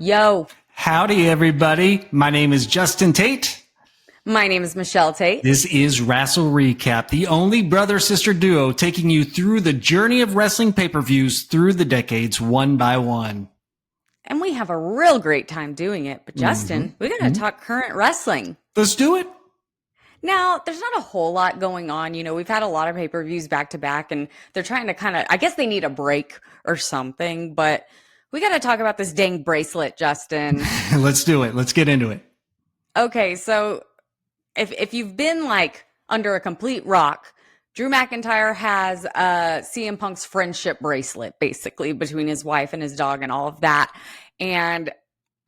Yo. Howdy, everybody. My name is Justin Tate. My name is Michelle Tate. This is Wrestle Recap, the only brother-sister duo taking you through the journey of wrestling pay-per-views through the decades, one by one. And we have a real great time doing it. But Justin, we got to talk current wrestling. Let's do it. Now, there's not a whole lot going on. You know, we've had a lot of pay-per-views back to back, and they're trying to kind of, I guess they need a break or something, but we got to talk about this dang bracelet, Justin. Let's do it. Let's get into it. Okay, so if you've been like under a complete rock, Drew McIntyre has CM Punk's friendship bracelet, basically, between his wife and his dog and all of that. And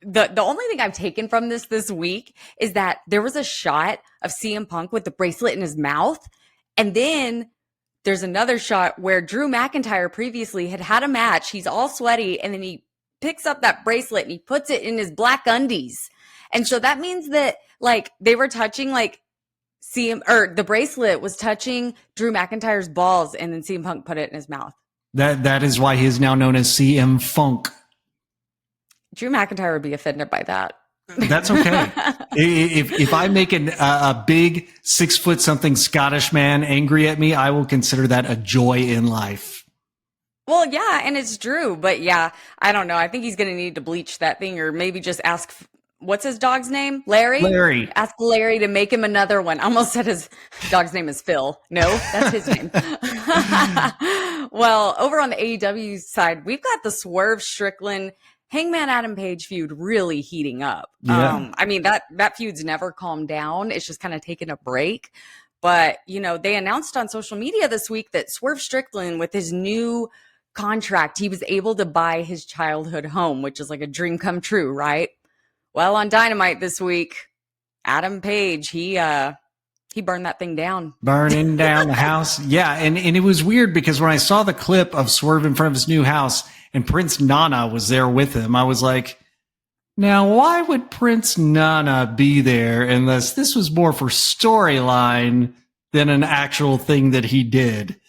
the only thing I've taken from this week is that there was a shot of CM Punk with the bracelet in his mouth. And then there's another shot where Drew McIntyre previously had a match. He's all sweaty. And then he picks up that bracelet and he puts it in his black undies. And so that means that like they were touching like the bracelet was touching Drew McIntyre's balls. And then CM Punk put it in his mouth. That is why he is now known as CM Funk. Drew McIntyre would be offended by that. That's okay. If I make a big 6-foot-something Scottish man angry at me, I will consider that a joy in life. Well, yeah, and it's Drew, but yeah, I don't know. I think he's going to need to bleach that thing or maybe just ask, what's his dog's name? Larry? Larry. Ask Larry to make him another one. I almost said his dog's name is Phil. No, that's his name. Well, over on the AEW side, we've got the Swerve Strickland Hangman Adam Page feud really heating up. Yeah. I mean, that feud's never calmed down. It's just kind of taken a break. But, you know, they announced on social media this week that Swerve Strickland, with his new contract, he was able to buy his childhood home, which is like a dream come true, right? Well, on Dynamite this week, Adam Page, he burned that thing down. Burning down the house. Yeah, and it was weird because when I saw the clip of Swerve in front of his new house and Prince Nana was there with him, I was like, now why would Prince Nana be there unless this was more for storyline than an actual thing that he did?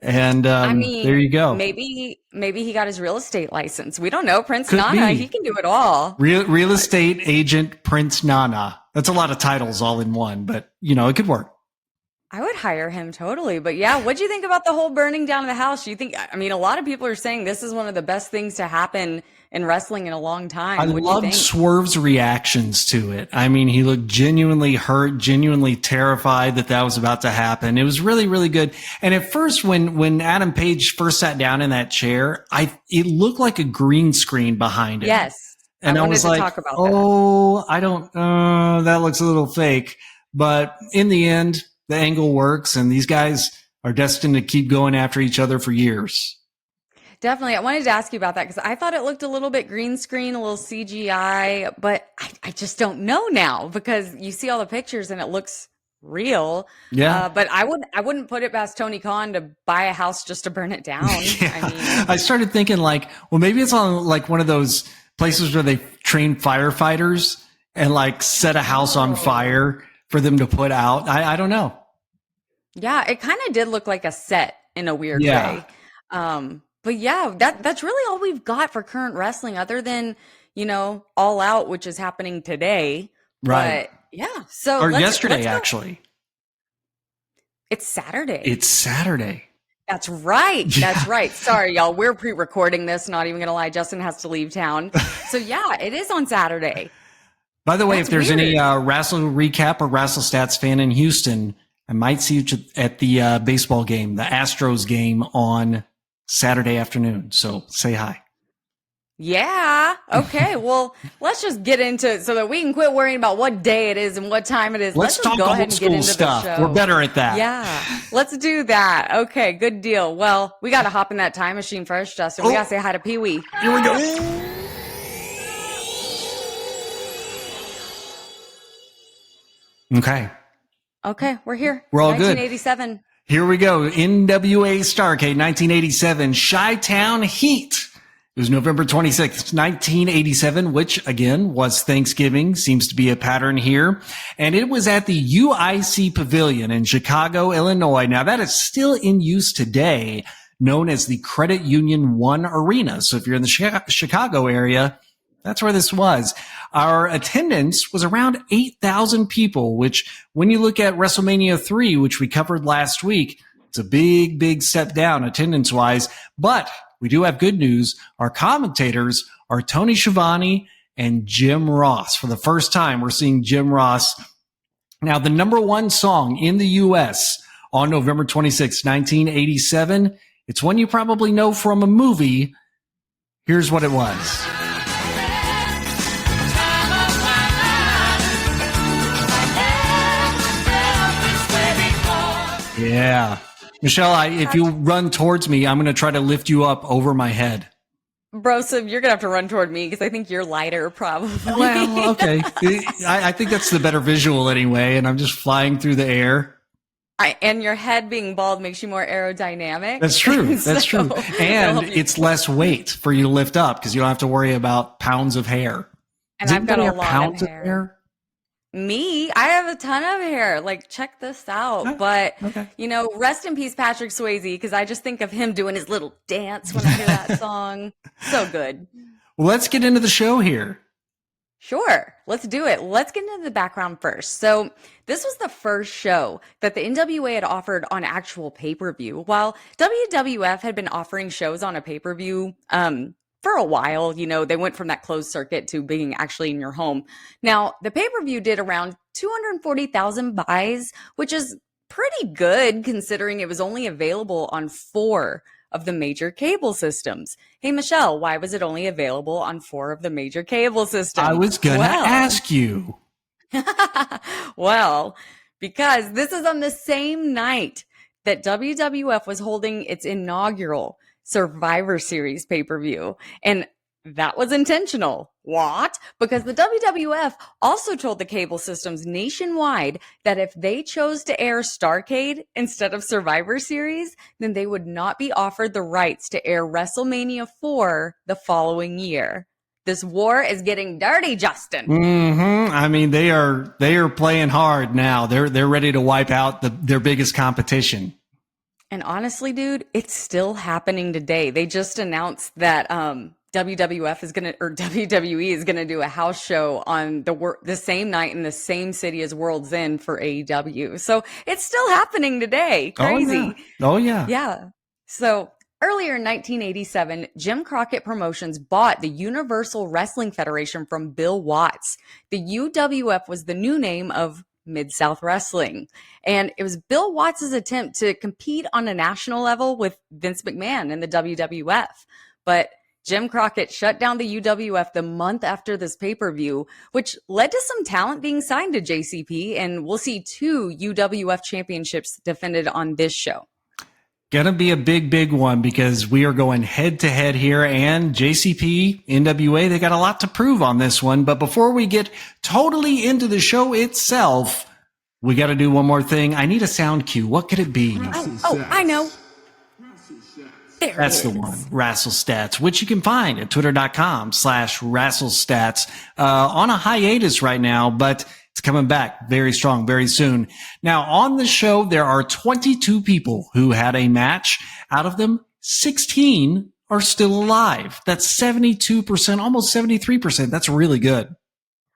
And I mean, there you go. Maybe he got his real estate license. We don't know. Prince Nana, he can do it all. Real estate agent Prince Nana. That's a lot of titles all in one, but you know, it could work. I would hire him totally. But yeah, what'd you think about the whole burning down of the house? You think, I mean, a lot of people are saying this is one of the best things to happen in wrestling in a long time. I loved Swerve's reactions to it. I mean, he looked genuinely hurt, genuinely terrified that was about to happen. It was really, really good. And at first, when Adam Page first sat down in that chair, it looked like a green screen behind him. Yes. And I was like, that looks a little fake. But in the end, the angle works, and these guys are destined to keep going after each other for years. Definitely. I wanted to ask you about that because I thought it looked a little bit green screen, a little CGI, but I just don't know now because you see all the pictures and it looks real. Yeah. But I wouldn't put it past Tony Khan to buy a house just to burn it down. Yeah. I mean, I started thinking like, well, maybe it's on like one of those places where they train firefighters and like set a house on fire for them to put out. I don't know. Yeah, it kind of did look like a set in a weird way. But yeah, that's really all we've got for current wrestling other than, you know, All Out, which is happening today. Right. But yeah. So or yesterday, actually. It's Saturday. It's Saturday. That's right. Yeah. That's right. Sorry, y'all. We're pre-recording this. Not even going to lie. Justin has to leave town. So yeah, it is on Saturday. By the way, if there's any Wrestle Recap or Wrestle Stats fan in Houston, I might see you at the baseball game, the Astros game on Saturday afternoon. So say hi. Yeah. Okay. Well, let's just get into it so that we can quit worrying about what day it is and what time it is. Let's just talk go ahead old and school get into stuff. the show. We're better at that. Yeah. Let's do that. Okay. Good deal. Well, we got to hop in that time machine first, Justin. We got to say hi to Pee Wee. Here we go. Okay, we're here. We're all good. 1987. Here we go. NWA Starrcade, 1987, Chi-Town Heat. It was November 26th, 1987, which again was Thanksgiving. Seems to be a pattern here. And it was at the UIC Pavilion in Chicago, Illinois. Now that is still in use today, known as the Credit Union One Arena. So if you're in the Chicago area, That's where this was. Our attendance was around 8,000 people, which when you look at WrestleMania 3, which we covered last week, it's a big, big step down attendance wise. But we do have good news. Our commentators are Tony Schiavone and Jim Ross. For the first time, we're seeing Jim Ross. Now, the number one song in the U.S. on November 26, 1987, it's one you probably know from a movie. Here's what it was. Yeah. Michelle, if you run towards me, I'm going to try to lift you up over my head. Bro, so you're going to have to run toward me because I think you're lighter, probably. Well, okay. I think that's the better visual anyway, and I'm just flying through the air. And your head being bald makes you more aerodynamic. That's true. That's true. And it's less weight for you to lift up because you don't have to worry about pounds of hair. And I've got a lot of hair. Me? I have a ton of hair. Like, check this out. Okay. But, Okay. you know, rest in peace, Patrick Swayze, because I just think of him doing his little dance when I hear that song. So good. Well, let's get into the show here. Sure. Let's do it. Let's get into the background first. So this was the first show that the NWA had offered on actual pay-per-view. While WWF had been offering shows on a pay-per-view for a while, you know, they went from that closed circuit to being actually in your home. Now, the pay-per-view did around 240,000 buys, which is pretty good considering it was only available on 4 of the major cable systems. Hey, Michelle, why was it only available on 4 of the major cable systems? I was going to ask you. Well, because this is on the same night that WWF was holding its inaugural Survivor Series pay-per-view. And that was intentional. What? Because the WWF also told the cable systems nationwide that if they chose to air Starrcade instead of Survivor Series, then they would not be offered the rights to air WrestleMania 4 the following year. This war is getting dirty, Justin. Mm-hmm. I mean, they are playing hard now. They're ready to wipe out their biggest competition. And honestly, dude, it's still happening today. They just announced that WWE is gonna do a house show on the same night in the same city as World's End for AEW. So it's still happening today. Crazy. Oh yeah. Yeah. So earlier in 1987, Jim Crockett Promotions bought the Universal Wrestling Federation from Bill Watts. The UWF was the new name of Mid-South Wrestling. And it was Bill Watts' attempt to compete on a national level with Vince McMahon and the WWF. But Jim Crockett shut down the UWF the month after this pay-per-view, which led to some talent being signed to JCP, and we'll see 2 UWF championships defended on this show. Gonna be a big, big one because we are going head to head here, and JCP, NWA, they got a lot to prove on this one. But before we get totally into the show itself, we got to do one more thing. I need a sound cue. What could it be? Oh, I know. That's the one, Rassle Stats, which you can find at twitter.com/Rassle Stats. On a hiatus right now, but it's coming back very strong, very soon. Now, on the show, there are 22 people who had a match. Out of them, 16 are still alive. That's 72%, almost 73%. That's really good.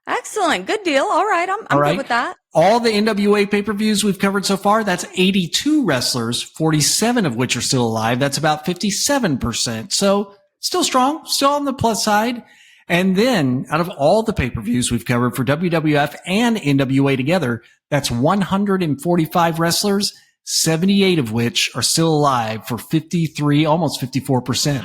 Excellent. Good deal. All right. I'm good with that. All the NWA pay-per-views we've covered so far, that's 82 wrestlers, 47 of which are still alive. That's about 57%. So still strong, still on the plus side. And then out of all the pay-per-views we've covered for WWF and NWA together, that's 145 wrestlers, 78 of which are still alive for 53, almost 54%.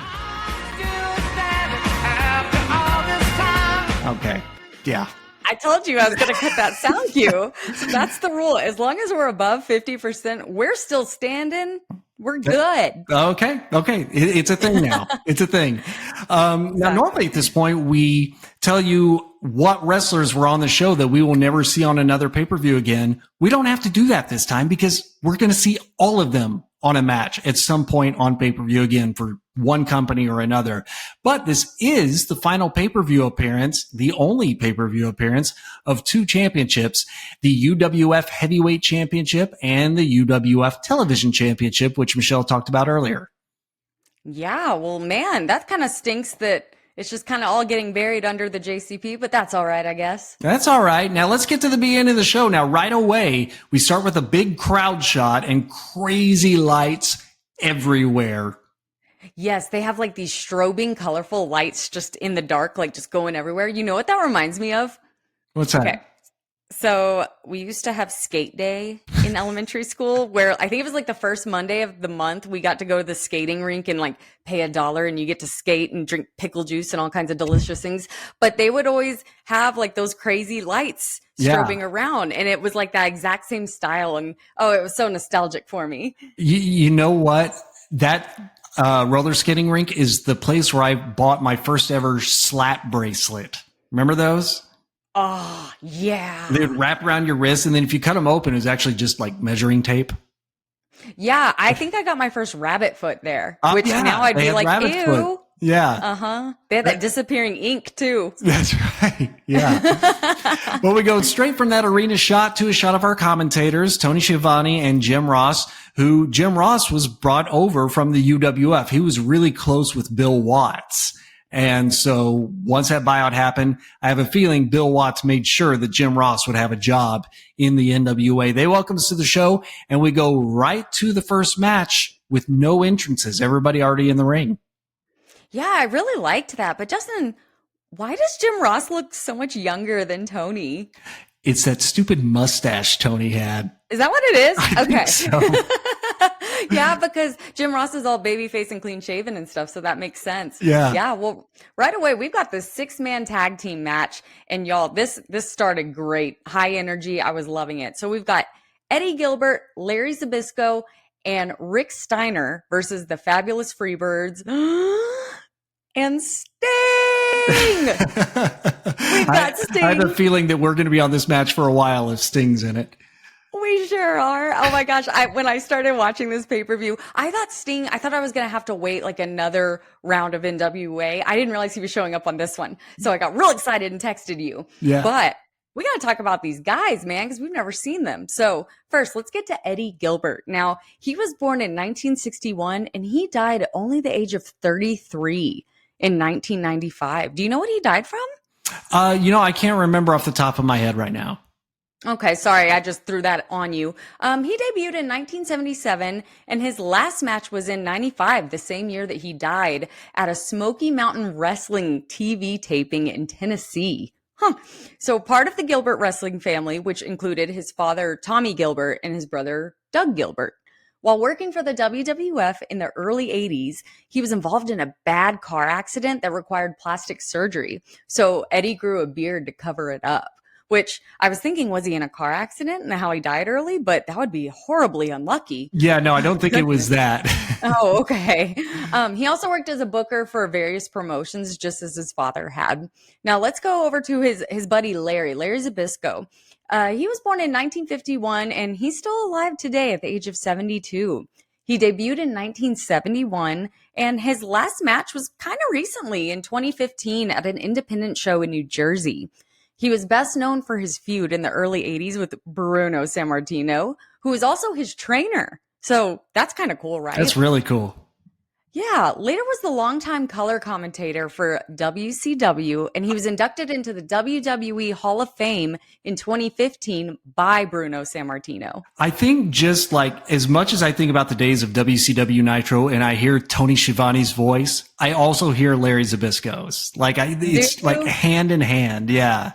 Okay. Yeah. I told you I was going to cut that sound cue. So that's the rule. As long as we're above 50%, we're still standing. We're good. Okay. It's a thing now. It's a thing. Now, normally at this point, we tell you what wrestlers were on the show that we will never see on another pay-per-view again. We don't have to do that this time because we're going to see all of them on a match at some point on pay-per-view again for one company or another. But this is the final pay-per-view appearance, the only pay-per-view appearance of 2 championships, the UWF Heavyweight Championship and the UWF Television Championship, which Michelle talked about earlier. Yeah, well, man, that kind of stinks that It's just kind of all getting buried under the JCP, but that's all right, I guess. That's all right. Now let's get to the beginning of the show. Now, right away, we start with a big crowd shot and crazy lights everywhere. Yes, they have like these strobing, colorful lights just in the dark, like just going everywhere. You know what that reminds me of? What's that? Okay. So we used to have skate day in elementary school where I think it was like the first Monday of the month. We got to go to the skating rink and like pay $1 and you get to skate and drink pickle juice and all kinds of delicious things. But they would always have like those crazy lights strobing around. And it was like that exact same style. And oh, it was so nostalgic for me. You know what? That roller skating rink is the place where I bought my first ever slap bracelet. Remember those? Oh, yeah. They would wrap around your wrist, and then if you cut them open, it was actually just like measuring tape. Yeah, I think I got my first rabbit foot there, which now I'd be like, ew. Foot. Yeah. Uh-huh. They had that disappearing ink, too. That's right. Yeah. Well, we go straight from that arena shot to a shot of our commentators, Tony Schiavone and Jim Ross, who Jim Ross was brought over from the UWF. He was really close with Bill Watts. And so once that buyout happened, I have a feeling Bill Watts made sure that Jim Ross would have a job in the NWA. They welcome us to the show, and we go right to the first match with no entrances. Everybody already in the ring. Yeah, I really liked that. But Justin, why does Jim Ross look so much younger than Tony? It's that stupid mustache Tony had. Is that what it is? I think so. Yeah, because Jim Ross is all babyface and clean shaven and stuff, so that makes sense. Yeah. Yeah, well, right away, we've got this 6-man tag team match, and y'all, this started great. High energy. I was loving it. So we've got Eddie Gilbert, Larry Zbyszko, and Rick Steiner versus the Fabulous Freebirds and Sting. We've got Sting. I have a feeling that we're going to be on this match for a while if Sting's in it. We sure are. Oh my gosh. When I started watching this pay-per-view, I thought I was going to have to wait like another round of NWA. I didn't realize he was showing up on this one. So I got real excited and texted you. Yeah. But we got to talk about these guys, man, because we've never seen them. So first, let's get to Eddie Gilbert. Now, he was born in 1961 and he died at only the age of 33 in 1995. Do you know what he died from? I can't remember off the top of my head right now. Okay, sorry, I just threw that on you. He debuted in 1977, and his last match was in 95, the same year that he died, at a Smoky Mountain Wrestling TV taping in Tennessee. So part of the Gilbert wrestling family, which included his father, Tommy Gilbert, and his brother, Doug Gilbert. While working for the WWF in the early 80s, he was involved in a bad car accident that required plastic surgery. So Eddie grew a beard to cover it up. Which I was thinking, was he in a car accident and how he died early? But that would be horribly unlucky. Yeah, no, I don't think it was that. Oh, okay. He also worked as a booker for various promotions, just as his father had. Now let's go over to his buddy Larry Zbyszko. He was born in 1951 and he's still alive today at the age of 72. He debuted in 1971 and his last match was kind of recently in 2015 at an independent show in New Jersey. He was best known for his feud in the early 80s with Bruno Sammartino, who was also his trainer. So that's kind of cool, right? That's really cool. Yeah. Later was the longtime color commentator for WCW, and he was inducted into the WWE Hall of Fame in 2015 by Bruno Sammartino. I think just like as much as I think about the days of WCW Nitro and I hear Tony Schiavone's voice, I also hear Larry Zbyszko's. It's like hand in hand. Yeah.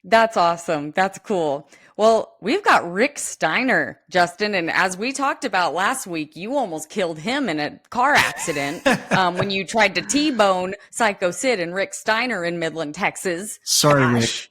That's awesome. That's cool. Well, we've got Rick Steiner, Justin, and as we talked about last week, you almost killed him in a car accident when you tried to T-bone Psycho Sid and Rick Steiner in Midland, Texas. Sorry, Rick.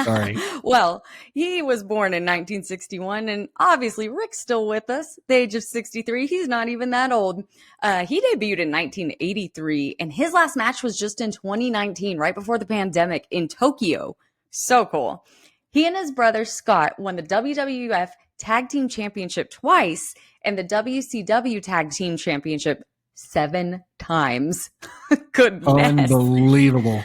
Sorry. Well, he was born in 1961, and obviously Rick's still with us. The age of 63, he's not even that old. He debuted in 1983, and his last match was just in 2019, right before the pandemic in Tokyo. So cool. He and his brother Scott won the WWF Tag Team Championship twice and the WCW Tag Team Championship 7 times. Goodness. Unbelievable.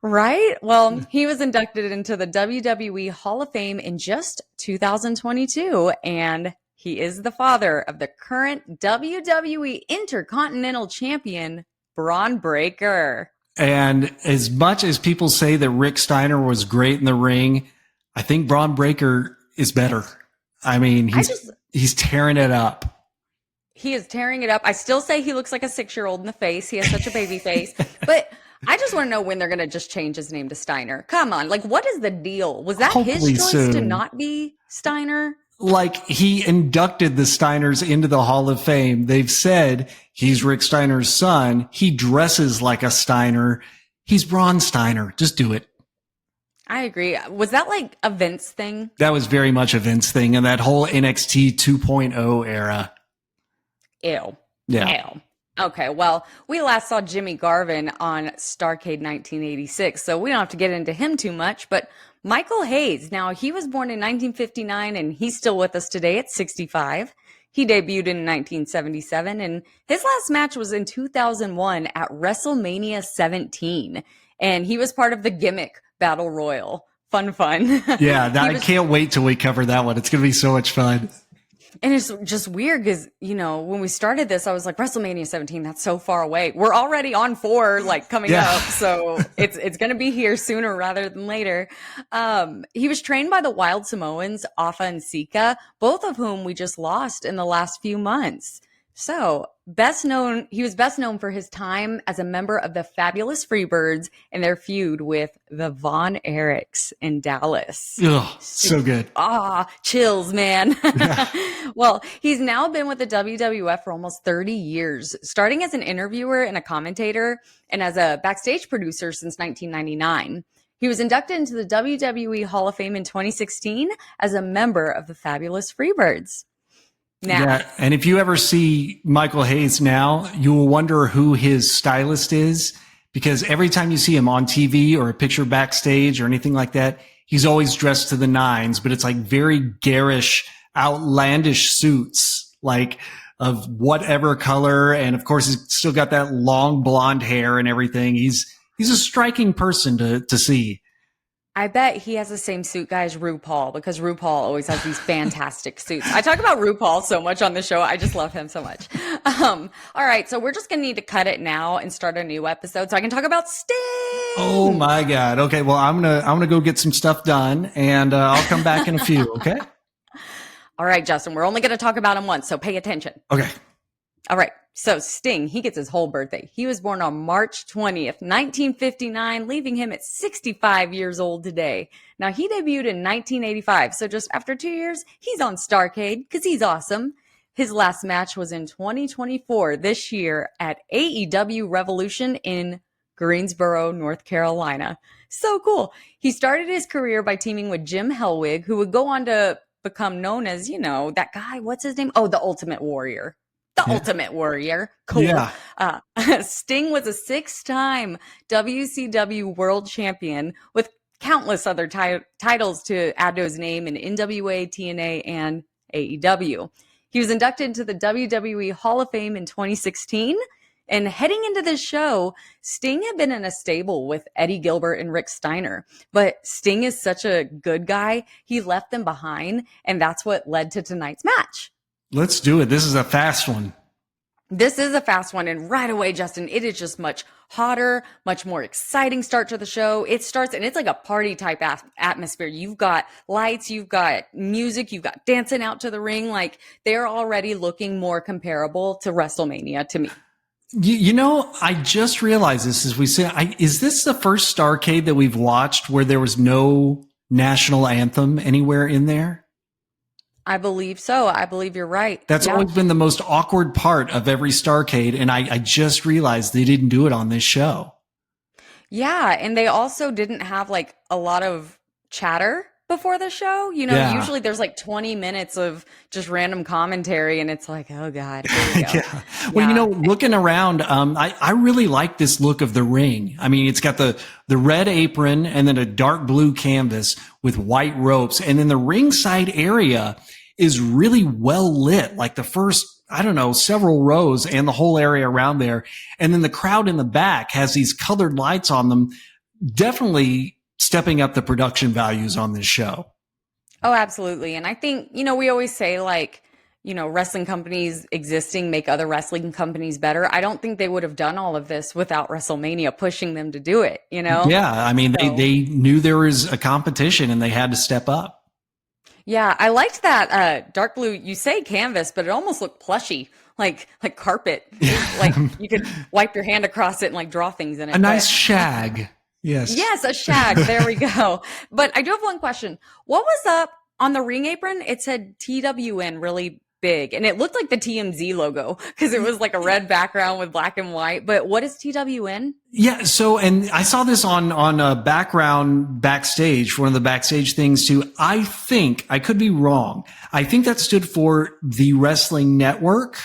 Right? Well, he was inducted into the WWE Hall of Fame in just 2022, and he is the father of the current WWE Intercontinental Champion, Braun Breaker. And as much as people say that Rick Steiner was great in the ring, I think Braun Breaker is better. I mean, he's tearing it up. He is tearing it up. I still say he looks like a 6-year-old in the face. He has such a baby face. But I just want to know when they're going to just change his name to Steiner. Come on. Like, what is the deal? Was that Hopefully his choice soon. to not be Steiner? Like, he inducted the Steiners into the Hall of Fame. They've said he's Rick Steiner's son. He dresses like a Steiner. He's Braun Steiner. Just do it. I agree. Was that like a Vince thing? That was very much a Vince thing, and that whole NXT 2.0 era. Ew. Yeah. Ew. Okay, well, we last saw Jimmy Garvin on Starrcade 1986, so we don't have to get into him too much, but Michael Hayes, now he was born in 1959 and he's still with us today at 65. He debuted in 1977 and his last match was in 2001 at WrestleMania 17, and he was part of the Gimmick Battle Royal. Fun. Yeah, I can't wait till we cover that one. It's going to be so much fun. And it's just weird because, you know, when we started this, I was like, WrestleMania 17, that's so far away. We're already on 4, like, coming up. So it's going to be here sooner rather than later. He was trained by the Wild Samoans, Afa and Sika, both of whom we just lost in the last few months. So he was best known for his time as a member of the Fabulous Freebirds and their feud with the Von Erichs in Dallas. Ugh, so good. Chills, man. Yeah. Well, he's now been with the WWF for almost 30 years, starting as an interviewer and a commentator and as a backstage producer since 1999. He was inducted into the WWE Hall of Fame in 2016 as a member of the Fabulous Freebirds. Now, yeah, and if you ever see Michael Hayes now, you will wonder who his stylist is, because every time you see him on TV or a picture backstage or anything like that, he's always dressed to the nines, but it's like very garish, outlandish suits, like of whatever color. And of course, he's still got that long blonde hair and everything. He's a striking person to see. I bet he has the same suit guy as RuPaul, because RuPaul always has these fantastic suits. I talk about RuPaul so much on the show. I just love him so much. All right. So we're just going to need to cut it now and start a new episode so I can talk about Sting. Oh my God. Okay. Well, I'm going to go get some stuff done and I'll come back in a few. Okay. All right, Justin, we're only going to talk about him once, so pay attention. Okay. All right. So Sting, he gets his whole birthday. He was born on March 20th, 1959, leaving him at 65 years old today. Now, he debuted in 1985. So just after 2 years, he's on Starrcade because he's awesome. His last match was in 2024 this year at AEW Revolution in Greensboro, North Carolina. So cool. He started his career by teaming with Jim Hellwig, who would go on to become known as, you know, that guy. What's his name? Oh, the Ultimate Warrior. Ultimate Warrior. Cool. Yeah. Sting was a 6-time WCW World Champion with countless other titles to add to his name in NWA, TNA, and AEW. He was inducted into the WWE Hall of Fame in 2016. And heading into this show, Sting had been in a stable with Eddie Gilbert and Rick Steiner. But Sting is such a good guy, he left them behind. And that's what led to tonight's match. Let's do it. This is a fast one. This is a fast one. And right away, Justin, it is just much hotter, much more exciting start to the show. It starts and it's like a party type atmosphere. You've got lights, you've got music, you've got dancing out to the ring. Like they're already looking more comparable to WrestleMania to me. You know, I just realized this as we say, is this the first Starrcade that we've watched where there was no national anthem anywhere in there? I believe so. I believe you're right. That's always been the most awkward part of every Starrcade, and I just realized they didn't do it on this show. Yeah, and they also didn't have like a lot of chatter before the show. You know, usually there's like 20 minutes of just random commentary, and it's like, oh God, here we go. Well, you know, looking around, I really like this look of the ring. I mean, it's got the red apron and then a dark blue canvas with white ropes. And then the ringside area is really well lit, like the first, I don't know, several rows and the whole area around there. And then the crowd in the back has these colored lights on them, definitely stepping up the production values on this show. Oh, absolutely. And I think, you know, we always say like, wrestling companies existing make other wrestling companies better. I don't think they would have done all of this without WrestleMania pushing them to do it, Yeah, I mean, So, they knew there was a competition and they had to step up. yeah, I liked that dark blue, you say canvas, but it almost looked plushy, like carpet. Like you could wipe your hand across it and like draw things in it. A nice shag. Yes. Yes, a shag. There we go. But I do have one question. What was up on the ring apron? It said TWN really big, and it looked like the TMZ logo because it was like a red background with black and white. But what is TWN? Yeah. So, and I saw this on a background backstage, one of the backstage things too. I think I could be wrong. I think that stood for the Wrestling Network.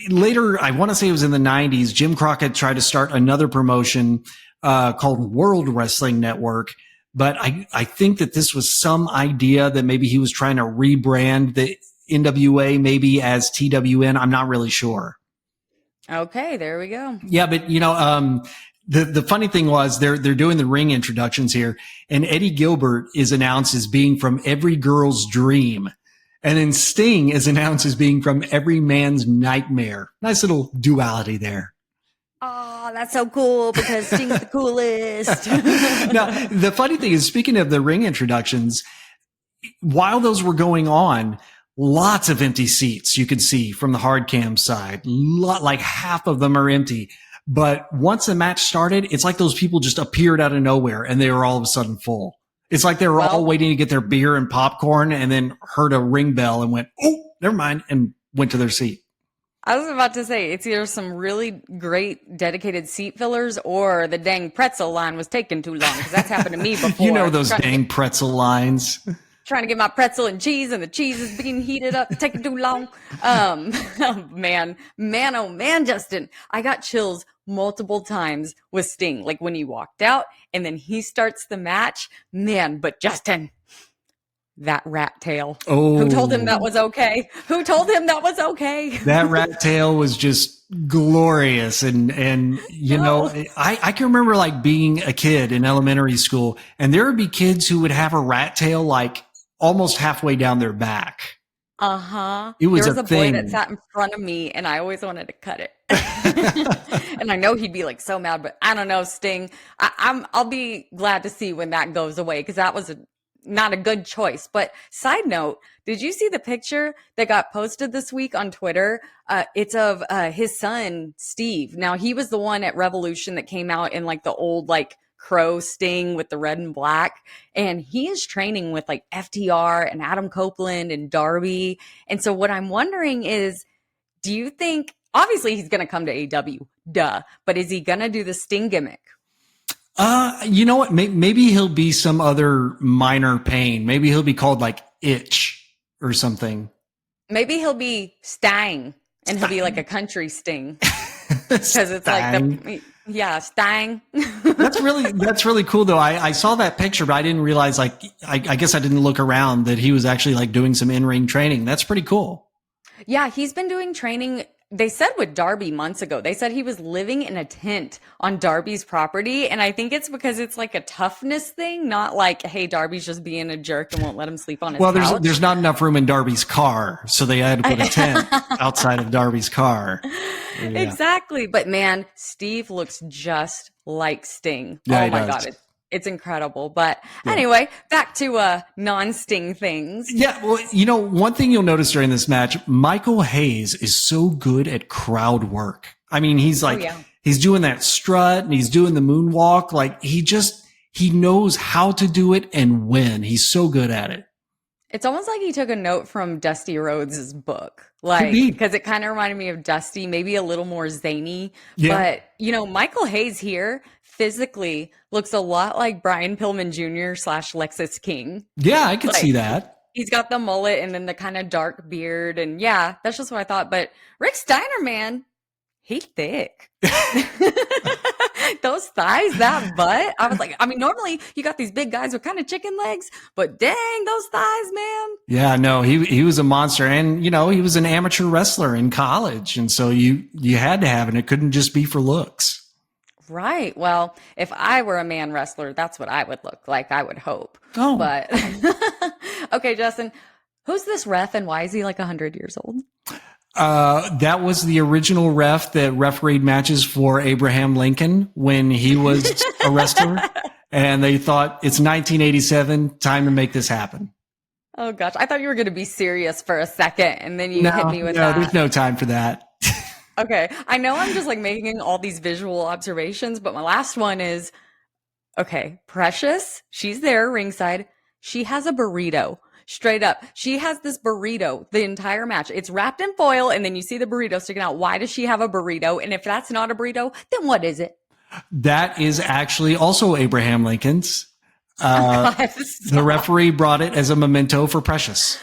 Later, I want to say it was in the 90s, Jim Crockett tried to start another promotion called World Wrestling Network. But I think that this was some idea that maybe he was trying to rebrand the NWA maybe as TWN. I'm not really sure. Okay, there we go. Yeah, but the funny thing was they're doing the ring introductions here, and Eddie Gilbert is announced as being from every girl's dream. And then Sting is announced as being from every man's nightmare. Nice little duality there. Oh, that's so cool because Sting's the coolest. Now, the funny thing is, speaking of the ring introductions, while those were going on, lots of empty seats you could see from the hard cam side. Like half of them are empty. But once the match started, it's like those people just appeared out of nowhere and they were all of a sudden full. It's like they were all waiting to get their beer and popcorn and then heard a ring bell and went, oh, never mind, and went to their seat. I was about to say, it's either some really great dedicated seat fillers or the dang pretzel line was taking too long, because that's happened to me before. You know those dang pretzel lines. Trying to get my pretzel and cheese, and the cheese is being heated up, taking too long. Oh man, Justin, I got chills multiple times with Sting. Like when he walked out and then he starts the match, man, but Justin, that rat tail. Oh, who told him that was okay? Who told him that was okay? That rat tail was just glorious. And I can remember like being a kid in elementary school, and there would be kids who would have a rat tail like almost halfway down their back. Uh-huh. It was there was a a thing. boy that sat in front of me, and I always wanted to cut it. And I know he'd be like so mad, but I don't know, Sting. I'll be glad to see when that goes away, because that was not a good choice. But side note, did you see the picture that got posted this week on Twitter? It's of his son, Steve. Now, he was the one at Revolution that came out in like the old like Crow Sting with the red and black. And he is training with like FTR and Adam Copeland and Darby. And so what I'm wondering is, do you think, obviously he's going to come to AEW, duh, but is he going to do the Sting gimmick? You know what? Maybe he'll be some other minor pain. Maybe he'll be called like Itch or something. Maybe he'll be Stang, and he'll be like a country Sting. Because it's like Stang. That's really cool though. I saw that picture, but I didn't realize I guess I didn't look around that he was actually like doing some in-ring training. That's pretty cool. Yeah, he's been doing training. They said with Darby months ago, they said he was living in a tent on Darby's property. And I think it's because it's like a toughness thing, not like, hey, Darby's just being a jerk and won't let him sleep on his couch. Well, there's not enough room in Darby's car, so they had to put a tent outside of Darby's car. Yeah. Exactly. But man, Steve looks just like Sting. Yeah, oh my God. It's incredible. But anyway, back to non-Sting things. Yeah, well, one thing you'll notice during this match, Michael Hayes is so good at crowd work. I mean, he's like, he's doing that strut and he's doing the moonwalk. Like he knows how to do it and when. He's so good at it. It's almost like he took a note from Dusty Rhodes' book, like, because it kind of reminded me of Dusty, maybe a little more zany. Yeah. But, Michael Hayes here physically looks a lot like Brian Pillman Jr. / Lexus King. Yeah, I could see that. He's got the mullet and then the kind of dark beard. And yeah, that's just what I thought. But Rick Steiner, man, he's thick. Those thighs, that butt. I was like, normally you got these big guys with kind of chicken legs, but dang, those thighs, man. Yeah, no, he was a monster. And, he was an amateur wrestler in college. And so you had to have it. It couldn't just be for looks. Right. Well, if I were a man wrestler, that's what I would look like, I would hope. Oh. But okay, Justin, Who's this ref and why is he like 100 years old? That was the original ref that refereed matches for Abraham Lincoln when he was a wrestler. And they thought it's 1987, time to make this happen. Oh gosh, I thought you were going to be serious for a second and then you hit me with that. There's no time for that. Okay, I know I'm just like making all these visual observations, but my last one is, okay, Precious, she's there ringside. She has a burrito. Straight up. She has this burrito the entire match. It's wrapped in foil and then you see the burrito sticking out. Why does she have a burrito? And if that's not a burrito, then what is it? That is actually also Abraham Lincoln's. The referee brought it as a memento for Precious.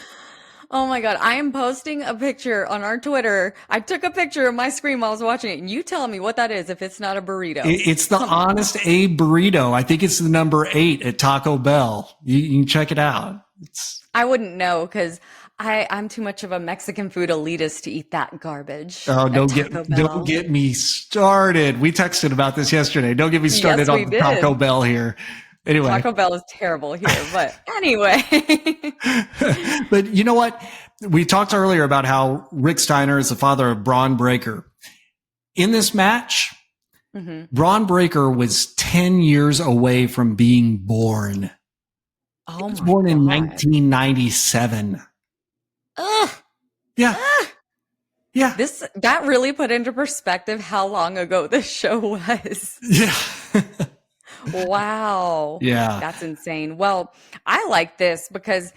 Oh my God. I am posting a picture on our Twitter. I took a picture of my screen while I was watching it. And you tell me what that is if it's not a burrito. It's the Honest Abe burrito. I think it's the number 8 at Taco Bell. You can check it out. I wouldn't know because I'm too much of a Mexican food elitist to eat that garbage. Oh, don't get me started. We texted about this yesterday. Don't get me started on the Taco Bell here. Anyway, Taco Bell is terrible here, but anyway. But you know what? We talked earlier about how Rick Steiner is the father of Braun Breaker. In this match, Braun Breaker was 10 years away from being born. He was born in 1997. Ugh. Yeah. Yeah. That really put into perspective how long ago this show was. Yeah. Wow. Yeah. That's insane. Well, I like this because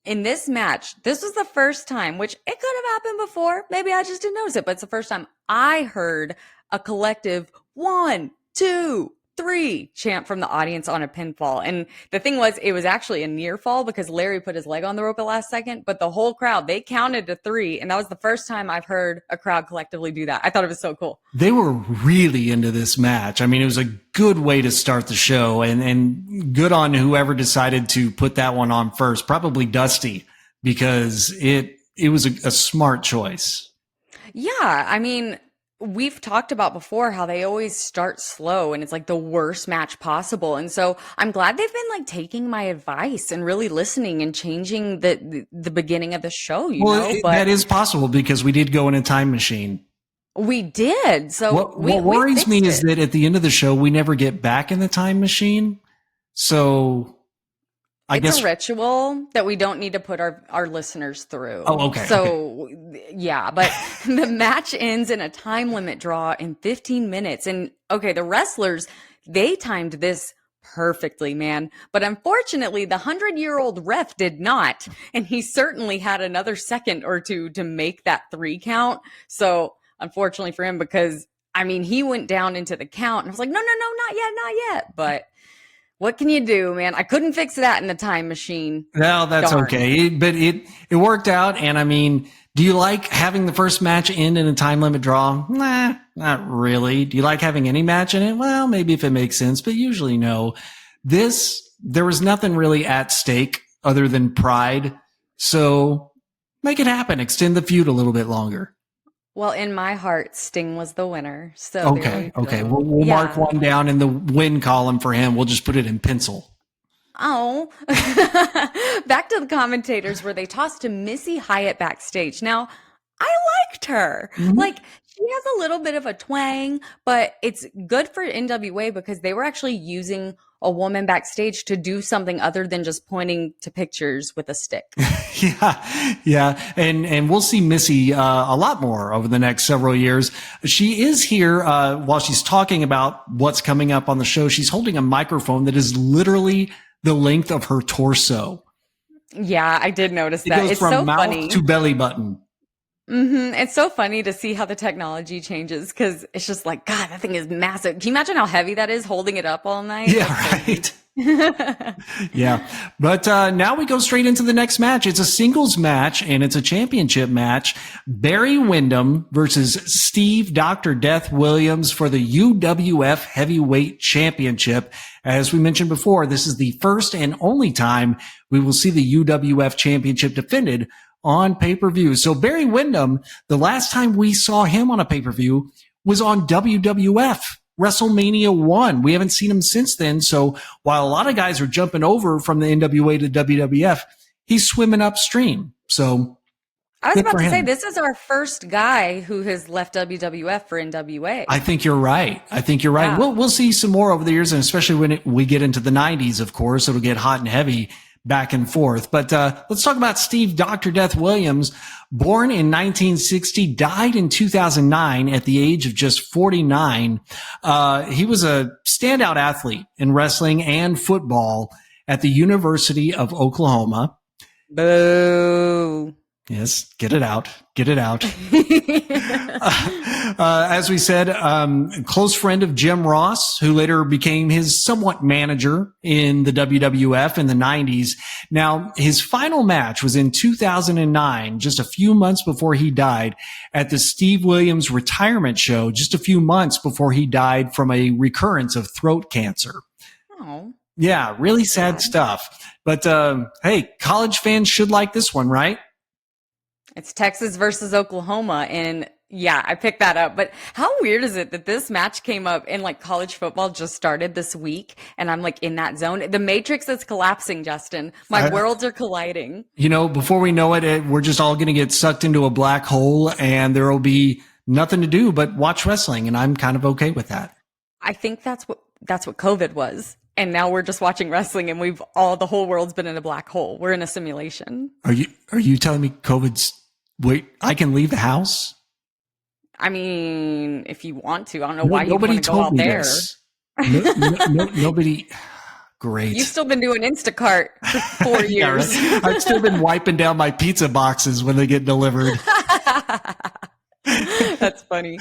in this match, this was the first time, which it could have happened before. Maybe I just didn't notice it, but it's the first time I heard a collective 1, 2, 3 chant from the audience on a pinfall. And the thing was, it was actually a near fall because Larry put his leg on the rope at last second, but the whole crowd, they counted to 3. And that was the first time I've heard a crowd collectively do that. I thought it was so cool. They were really into this match. I mean, it was a good way to start the show and good on whoever decided to put that one on first, probably Dusty, because it was a smart choice. Yeah. I mean, we've talked about before how they always start slow and it's like the worst match possible. And so I'm glad they've been like taking my advice and really listening and changing the beginning of the show, you know? But that is possible because we did go in a time machine. We did. So what worries me is that at the end of the show, we never get back in the time machine. So I guess a ritual that we don't need to put our listeners through. Oh, okay. So, yeah, but the match ends in a time limit draw in 15 minutes. And okay, the wrestlers, they timed this perfectly, man. But unfortunately, the 100-year-old ref did not. And he certainly had another second or two to make that 3 count. So, unfortunately for him, because, I mean, he went down into the count and I was like, no, not yet. But what can you do, man? I couldn't fix that in the time machine. Well, that's Darn. Okay. But it worked out. And I mean, do you like having the first match end in a time limit draw? Nah, not really. Do you like having any match in it? Well, maybe if it makes sense, but usually no. There was nothing really at stake other than pride. So make it happen. Extend the feud a little bit longer. Well, in my heart, Sting was the winner. So okay. We'll mark one down in the win column for him. We'll just put it in pencil. Oh, back to the commentators where they tossed to Missy Hyatt backstage. Now, I liked her. Mm-hmm. Like, she has a little bit of a twang, but it's good for NWA because they were actually using a woman backstage to do something other than just pointing to pictures with a stick. Yeah. And we'll see Missy a lot more over the next several years. She is here while she's talking about what's coming up on the show. She's holding a microphone that is literally the length of her torso. Yeah, I did notice that. It goes from mouth to belly button. Mm-hmm. It's so funny to see how the technology changes because it's just like, God, that thing is massive. Can you imagine how heavy that is holding it up all night? Yeah, right. Yeah. But now we go straight into the next match. It's a singles match and it's a championship match. Barry Windham versus Steve Dr. Death Williams for the UWF Heavyweight Championship. As we mentioned before, this is the first and only time we will see the UWF Championship defended on pay-per-view. So Barry Windham, the last time we saw him on a pay-per-view was on WWF WrestleMania 1. We haven't seen him since then. So while a lot of guys are jumping over from the NWA to WWF, he's swimming upstream. So I was good about for to say, him. this is our first guy who has left WWF for NWA. I think you're right. Yeah. We'll see some more over the years, and especially when we get into the 90s, of course, it'll get hot and heavy back and forth. But let's talk about Steve Dr. Death Williams. Born in 1960, died in 2009 at the age of just 49. He was a standout athlete in wrestling and football at the University of Oklahoma. Boo. Yes, get it out. Get it out. As we said, close friend of Jim Ross, who later became his somewhat manager in the WWF in the 90s. Now, his final match was in 2009, just a few months before he died, at the Steve Williams retirement show, just a few months before he died from a recurrence of throat cancer. Oh. Yeah, really sad stuff. But hey, college fans should like this one, right? It's Texas versus Oklahoma. And yeah, I picked that up. But how weird is it that this match came up and like college football just started this week and I'm like in that zone? The Matrix is collapsing, Justin. My worlds are colliding. You know, before we know it, we're just all going to get sucked into a black hole and there will be nothing to do but watch wrestling. And I'm kind of okay with that. I think that's what COVID was. And now we're just watching wrestling and the whole world's been in a black hole. We're in a simulation. Are you telling me I can leave the house? I mean, if you want to, I don't know why you want to go out there. Nobody. Great. You've still been doing Instacart for 4 years. Yeah, right. I've still been wiping down my pizza boxes when they get delivered. That's funny.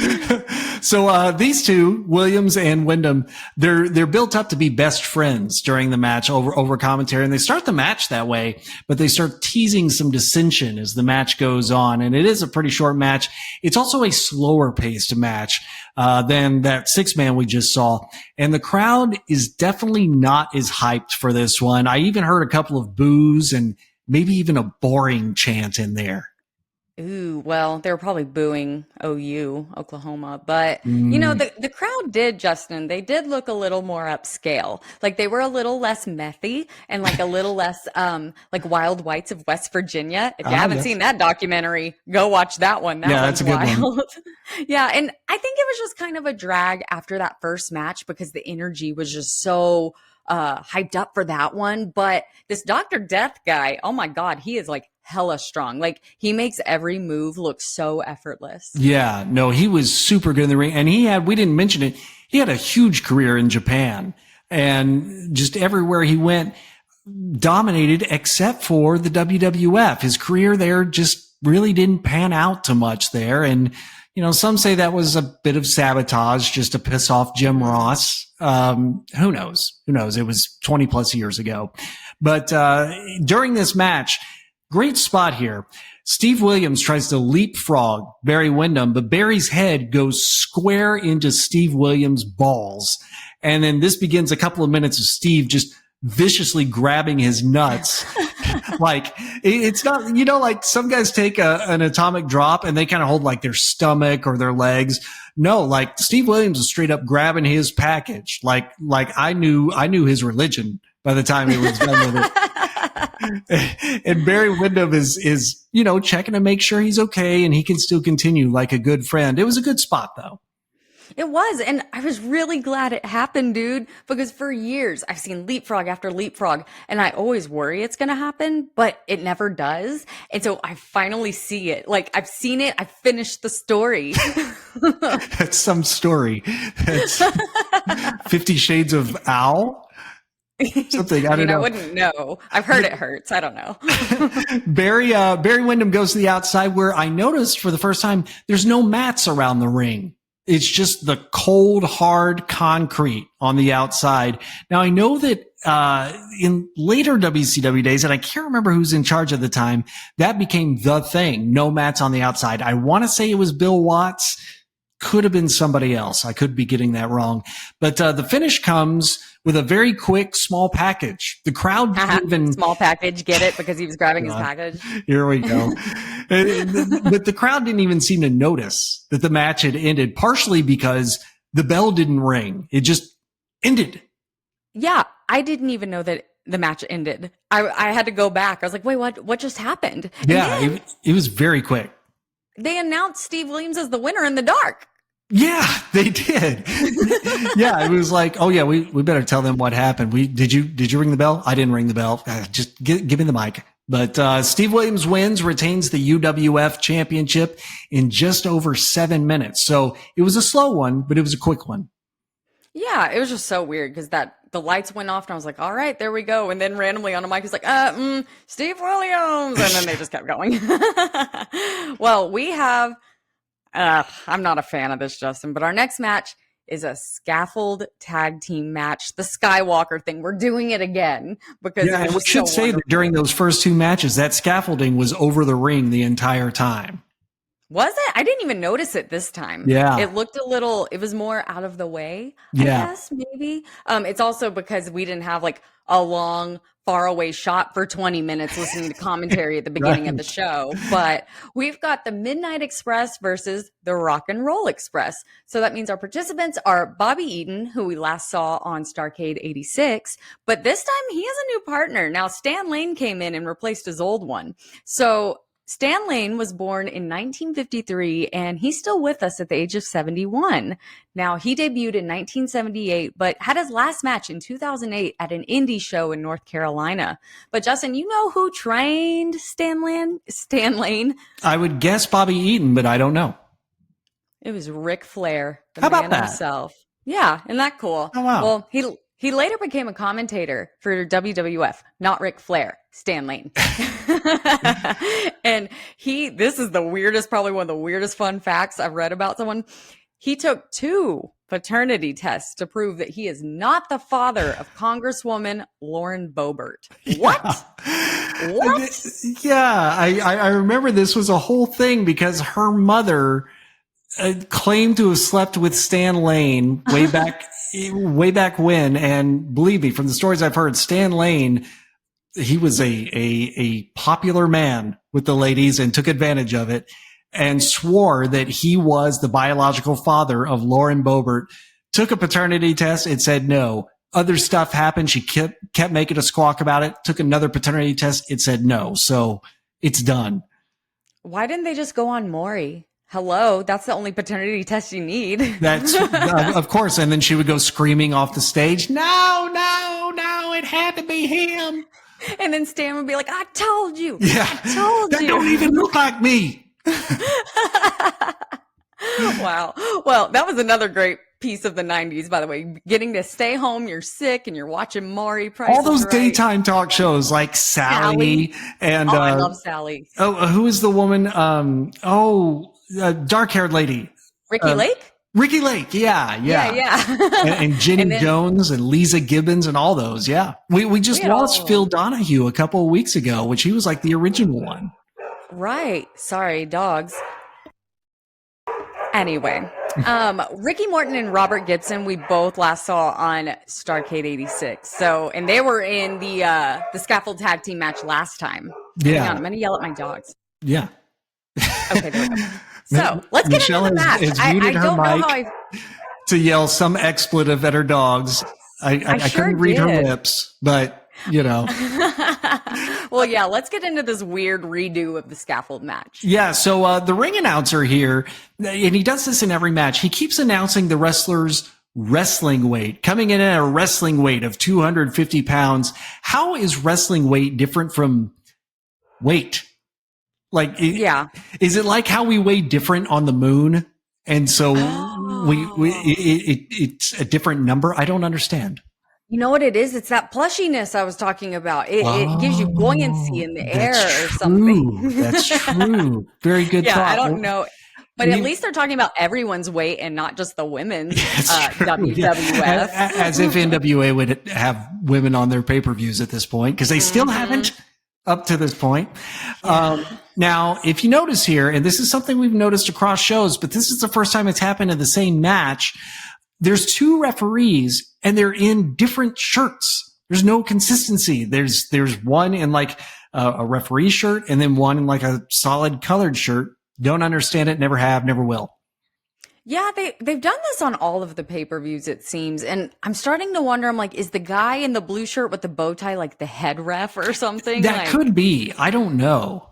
So these two, Williams and Wyndham, they're built up to be best friends during the match over commentary, and they start the match that way, but they start teasing some dissension as the match goes on, and it is a pretty short match. It's also a slower paced match than that 6-man we just saw, and the crowd is definitely not as hyped for this one. I even heard a couple of boos and maybe even a boring chant in there. Ooh, well, they were probably booing OU, Oklahoma. But, you know, the crowd did, Justin, they did look a little more upscale. Like they were a little less methy and like a little less like Wild Whites of West Virginia. If you haven't seen that documentary, go watch that one. That that's a good one. Yeah, and I think it was just kind of a drag after that first match because the energy was just so hyped up for that one. But this Dr. Death guy, oh my God, he is like hella strong. Like he makes every move look so effortless. Yeah, no, he was super good in the ring. And we didn't mention it, he had a huge career in Japan and just everywhere he went dominated except for the WWF. His career there just really didn't pan out too much there. And, you know, some say that was a bit of sabotage just to piss off Jim Ross. Who knows? It was 20 plus years ago. But during this match, great spot here. Steve Williams tries to leapfrog Barry Windham, but Barry's head goes square into Steve Williams' balls. And then this begins a couple of minutes of Steve just viciously grabbing his nuts. Like it's not, you know, like some guys take an atomic drop and they kind of hold like their stomach or their legs. No, like Steve Williams was straight up grabbing his package. Like I knew his religion by the time he was done with it. And Barry Windham is, you know, checking to make sure he's okay and he can still continue like a good friend. It was a good spot though. It was. And I was really glad it happened, dude, because for years I've seen leapfrog after leapfrog and I always worry it's going to happen, but it never does. And so I finally see it. Like I've seen it. I finished the story. That's some story. That's 50 Shades of Owl. Something I don't know. I wouldn't know. I've heard it hurts. I don't know. Barry Windham goes to the outside where I noticed for the first time there's no mats around the ring. It's just the cold, hard concrete on the outside. Now I know that in later WCW days, and I can't remember who's in charge at the time, that became the thing. No mats on the outside. I want to say it was Bill Watts. Could have been somebody else. I could be getting that wrong. But the finish comes with a very quick, small package. The crowd didn't even... Small package, get it? Because he was grabbing his package. Here we go. But the crowd didn't even seem to notice that the match had ended, partially because the bell didn't ring. It just ended. Yeah, I didn't even know that the match ended. I had to go back. I was like, wait, what just happened? Yeah, it was very quick. They announced Steve Williams as the winner in the dark. Yeah, they did. Yeah, it was like, oh yeah, we better tell them what happened. Did you ring the bell? I didn't ring the bell. Just give me the mic. But Steve Williams wins, retains the UWF championship in just over 7 minutes. So it was a slow one, but it was a quick one. Yeah, it was just so weird because the lights went off and I was like, all right, there we go. And then randomly on a mic, he's like, Steve Williams. And then they just kept going. Well, we have, I'm not a fan of this, Justin, but our next match is a scaffold tag team match. The Skywalker thing. We're doing it again because and we should say that during those first 2 matches, that scaffolding was over the ring the entire time. Was it? I didn't even notice it this time. Yeah. It looked it was more out of the way, I guess, maybe. It's also because we didn't have like a long, far away shot for 20 minutes listening to commentary at the beginning of the show. But we've got the Midnight Express versus the Rock and Roll Express. So that means our participants are Bobby Eaton, who we last saw on Starrcade 86. But this time he has a new partner. Now, Stan Lane came in and replaced his old one. So Stan Lane was born in 1953, and he's still with us at the age of 71. Now, he debuted in 1978, but had his last match in 2008 at an indie show in North Carolina. But Justin, you know who trained Stan Lane? I would guess Bobby Eaton, but I don't know. It was Ric Flair, the How about man that? Himself. Yeah, isn't that cool? Oh, wow. Well, he later became a commentator for WWF, not Ric Flair, Stan Lane. And this is the weirdest, probably one of the weirdest fun facts I've read about someone. He took 2 paternity tests to prove that he is not the father of Congresswoman Lauren Boebert. What? What? Yeah, I remember this was a whole thing because her mother claimed to have slept with Stan Lane way back when. And believe me, from the stories I've heard, Stan Lane, he was a popular man with the ladies and took advantage of it and swore that he was the biological father of Lauren Boebert. Took a paternity test. It said no. Other stuff happened. She kept making a squawk about it. Took another paternity test. It said no. So it's done. Why didn't they just go on Maury? Hello, that's the only paternity test you need. That's of course. And then she would go screaming off the stage. No, it had to be him. And then Stan would be like, I told you. Yeah. I told that you. Don't even look like me. Wow. Well, that was another great piece of the 90s, by the way. Getting to stay home, you're sick, and you're watching Maury. Price All those Right. daytime talk shows like Sally. And I love Sally. Oh, who is the woman? Dark-haired lady. Ricky Lake? Ricky Lake. Yeah. and Jenny Jones and Lisa Gibbons and all those. Yeah. We just lost Phil Donahue a couple of weeks ago, which he was like the original one. Right. Sorry, dogs. Anyway, Ricky Morton and Robert Gibson, we both last saw on Starrcade 86. So, and they were in the scaffold tag team match last time. Yeah. Hang on, I'm going to yell at my dogs. Yeah. Okay, there we go. So let's get Michelle into the match. has muted her don't know mic how I to yell some expletive at her dogs. I sure couldn't read her did. lips, but you know. Well, yeah, let's get into this weird redo of the scaffold match. Yeah, so the ring announcer here, and he does this in every match, he keeps announcing the wrestler's wrestling weight, coming in at a wrestling weight of 250 pounds. How is wrestling weight different from weight? Like, is it like how we weigh different on the moon? And so it's a different number? I don't understand. You know what it is? It's that plushiness I was talking about. It gives you buoyancy in the air or something. That's true. Very good thought. I don't know. But at least they're talking about everyone's weight and not just the women's WWF. As if NWA would have women on their pay-per-views at this point, because they still haven't up to this point. Now, if you notice here, and this is something we've noticed across shows, but this is the first time it's happened in the same match, there's 2 referees and they're in different shirts. There's no consistency. There's one in like a referee shirt and then one in like a solid colored shirt. Don't understand it. Never have, never will. Yeah, they've done this on all of the pay-per-views, it seems. And I'm starting to wonder, I'm like, is the guy in the blue shirt with the bow tie like the head ref or something? That Like, could be. I don't know.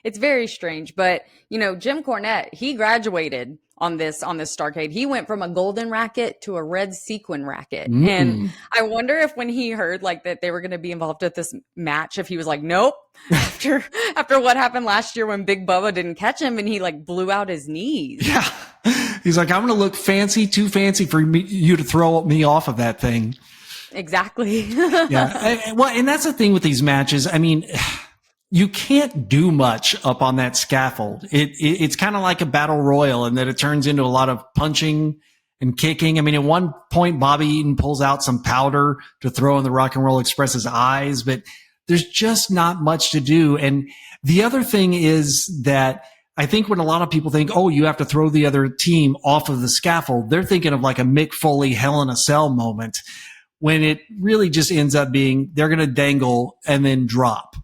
it's very strange. But, Jim Cornette, he graduated on this Starrcade. He went from a golden racket to a red sequin racket. And Mm. I wonder if when he heard like that they were going to be involved with this match, if he was like, nope, after what happened last year when Big Bubba didn't catch him and he like blew out his knees. Yeah. He's like, I'm going to look too fancy for you to throw me off of that thing. Exactly. Yeah. Well, and that's the thing with these matches. I mean, you can't do much up on that scaffold. It's kind of like a battle royal in that it turns into a lot of punching and kicking. I mean, at one point, Bobby Eaton pulls out some powder to throw in the Rock and Roll Express's eyes, but there's just not much to do. And the other thing is that I think when a lot of people think, oh, you have to throw the other team off of the scaffold, they're thinking of like a Mick Foley Hell in a Cell moment, when it really just ends up being they're going to dangle and then drop.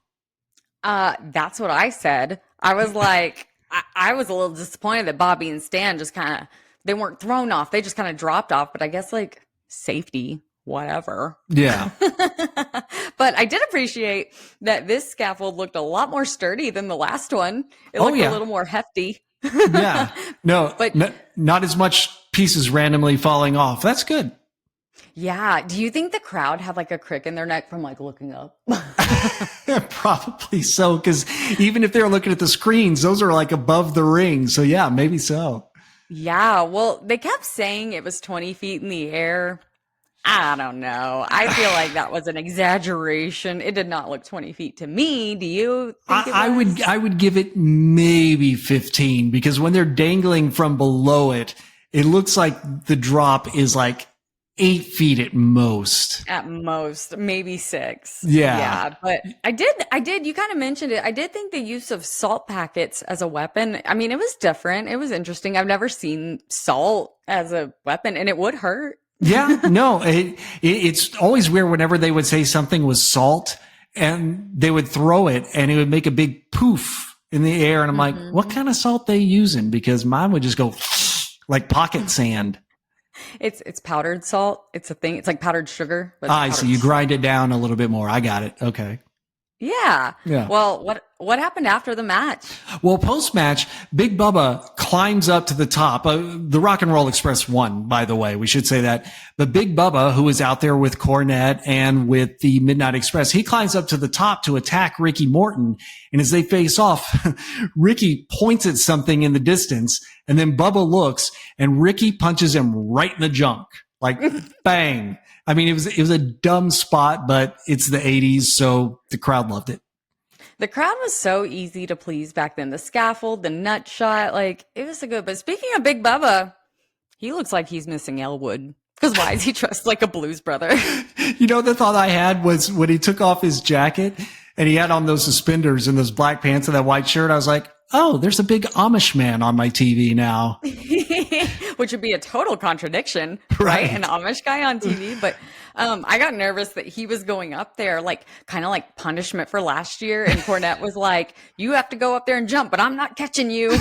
That's what I said. I was like, I was a little disappointed that Bobby and Stan just kind of, they weren't thrown off. They just kind of dropped off, but I guess like safety, whatever. Yeah. But I did appreciate that this scaffold looked a lot more sturdy than the last one. It looked a little more hefty. Yeah. No, but not as much pieces randomly falling off. That's good. Yeah. Do you think the crowd had like a crick in their neck from like looking up? Probably so, because even if they're looking at the screens, those are like above the ring. So yeah, maybe so. Yeah. Well, they kept saying it was 20 feet in the air. I don't know. I feel like that was an exaggeration. It did not look 20 feet to me. Do you think I would give it maybe 15, because when they're dangling from below it, it looks like the drop is like 8 feet at most. At most, maybe 6. Yeah. Yeah. But I did, you kind of mentioned it. I did think the use of salt packets as a weapon, I mean, it was different. It was interesting. I've never seen salt as a weapon, and it would hurt. Yeah, no, it's always weird whenever they would say something was salt and they would throw it and it would make a big poof in the air. And I'm like, what kind of salt they using? Because mine would just go like pocket sand. It's powdered salt. It's a thing. It's like powdered sugar. But I see. You grind it down a little bit more. I got it. Okay. Yeah. Well, what happened after the match? Well, post-match, Big Bubba climbs up to the top. The Rock and Roll Express won, by the way. We should say that. But Big Bubba, who was out there with Cornette and with the Midnight Express, he climbs up to the top to attack Ricky Morton. And as they face off, Ricky points at something in the distance, and then Bubba looks, and Ricky punches him right in the junk. Like, bang. I mean, it was a dumb spot, but it's the 80s, so the crowd loved it. The crowd was so easy to please back then. The scaffold, the nut shot, like, it was so good. But speaking of Big Bubba, he looks like he's missing Elwood. Because why is he dressed like a blues brother? You know, the thought I had was when he took off his jacket and he had on those suspenders and those black pants and that white shirt, I was like, oh, there's a big Amish man on my TV now. Which would be a total contradiction, right? An Amish guy on TV. But I got nervous that he was going up there, like kind of like punishment for last year. And Cornette was like, you have to go up there and jump, but I'm not catching you.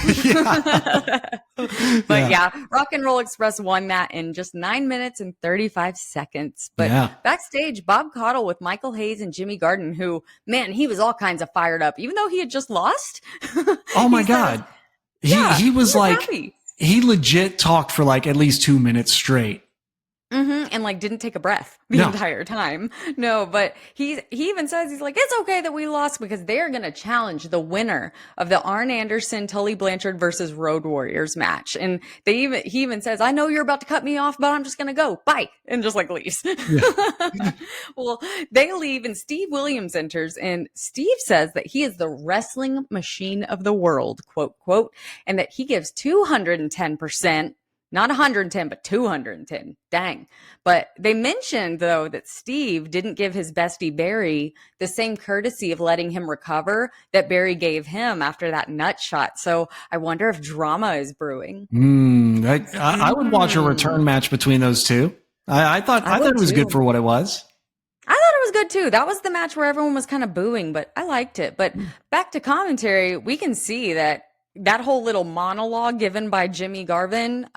But yeah, Rock and Roll Express won that in just 9 minutes and 35 seconds. But backstage, Bob Caudle with Michael Hayes and Jimmy Garden, who, man, he was all kinds of fired up, even though he had just lost. Oh my God. He was like, happy. He legit talked for like at least 2 minutes straight. And like didn't take a breath the entire time. No, but he even says, he's like, it's okay that we lost because they're going to challenge the winner of the Arn Anderson, Tully Blanchard versus Road Warriors match. And he even says, I know you're about to cut me off, but I'm just going to go. Bye. And just like leaves. Yeah. Well, they leave and Steve Williams enters, and Steve says that he is the wrestling machine of the world, quote, quote, and that he gives 210%. Not 110, but 210. Dang. But they mentioned, though, that Steve didn't give his bestie Barry the same courtesy of letting him recover that Barry gave him after that nut shot. So I wonder if drama is brewing. I would watch a return match between those two. I thought it was good for what it was. I thought it was good, too. That was the match where everyone was kind of booing, but I liked it. But back to commentary, we can see that that whole little monologue given by Jimmy Garvin,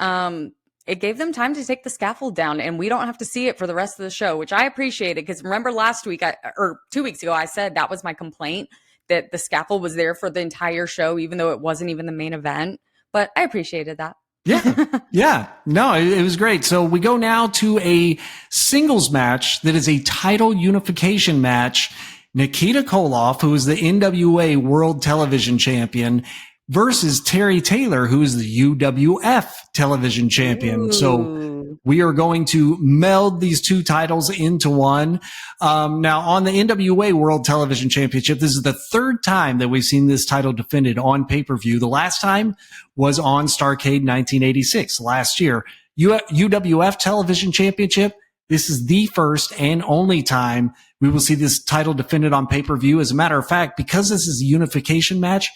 it gave them time to take the scaffold down, and we don't have to see it for the rest of the show, which I appreciated. Because remember last week, or 2 weeks ago, I said that was my complaint, that the scaffold was there for the entire show, even though it wasn't even the main event. But I appreciated that. Yeah. Yeah. No, it was great. So we go now to a singles match that is a title unification match. Nikita Koloff, who is the NWA World Television Champion, versus Terry Taylor, who is the UWF Television Champion. Ooh. So we are going to meld these two titles into one. Now, on the NWA World Television Championship, this is the third time that we've seen this title defended on pay-per-view. The last time was on Starrcade 1986, last year. UWF Television Championship, this is the first and only time we will see this title defended on pay-per-view. As a matter of fact, because this is a unification match,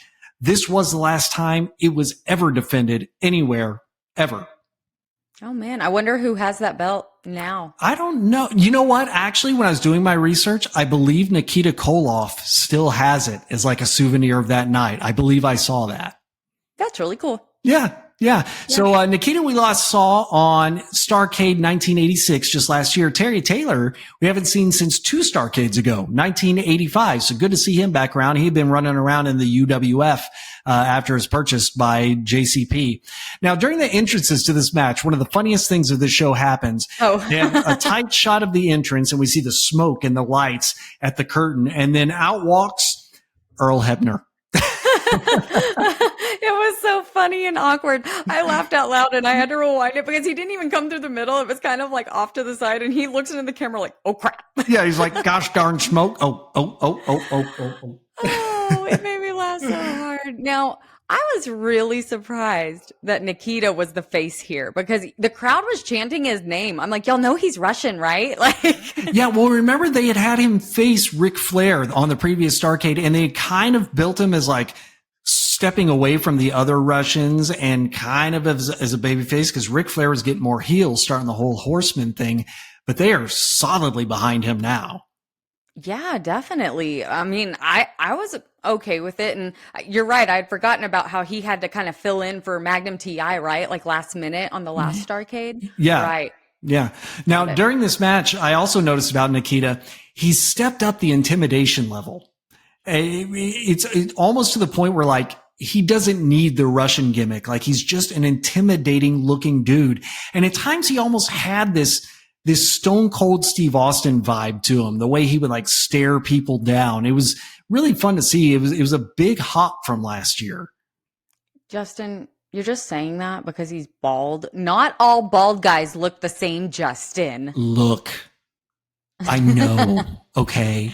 this was the last time it was ever defended anywhere, ever. Oh, man. I wonder who has that belt now. I don't know. You know what? Actually, when I was doing my research, I believe Nikita Koloff still has it as like a souvenir of that night. I believe I saw that. That's really cool. Yeah. Yeah. So, Nikita, we last saw on Starrcade 1986, just last year. Terry Taylor, we haven't seen since 2 Starrcades ago, 1985. So good to see him back around. He had been running around in the UWF, after his purchase by JCP. Now, during the entrances to this match, one of the funniest things of this show happens. Oh, They have a tight shot of the entrance, and we see the smoke and the lights at the curtain, and then out walks Earl Hebner. it was so funny and awkward. I laughed out loud and I had to rewind it because he didn't even come through the middle. It was kind of like off to the side, and he looks into the camera like, oh crap. Yeah, he's like, gosh darn smoke. Oh. Oh, it made me laugh so hard. Now, I was really surprised that Nikita was the face here because the crowd was chanting his name. I'm like, y'all know he's Russian, right? Like, yeah, well, remember they had him face Ric Flair on the previous Starrcade, and they kind of built him as like stepping away from the other Russians and kind of as a babyface, because Ric Flair was getting more heels, starting the whole Horseman thing, but they are solidly behind him now. yeah, definitely. I mean, I was okay with it. And you're right. I'd forgotten about how he had to kind of fill in for Magnum TI, right? Like last minute on the last Starrcade. Yeah. Right. Yeah. Now, during this match, I also noticed about Nikita, he's stepped up the intimidation level. It's almost to the point where like he doesn't need the Russian gimmick. Like he's just an intimidating looking dude. And at times he almost had this Stone Cold Steve Austin vibe to him, the way he would like stare people down. It was really fun to see. It was a big hop from last year. Justin, you're just saying that because he's bald. Not all bald guys look the same, Justin. Look, I know. Okay.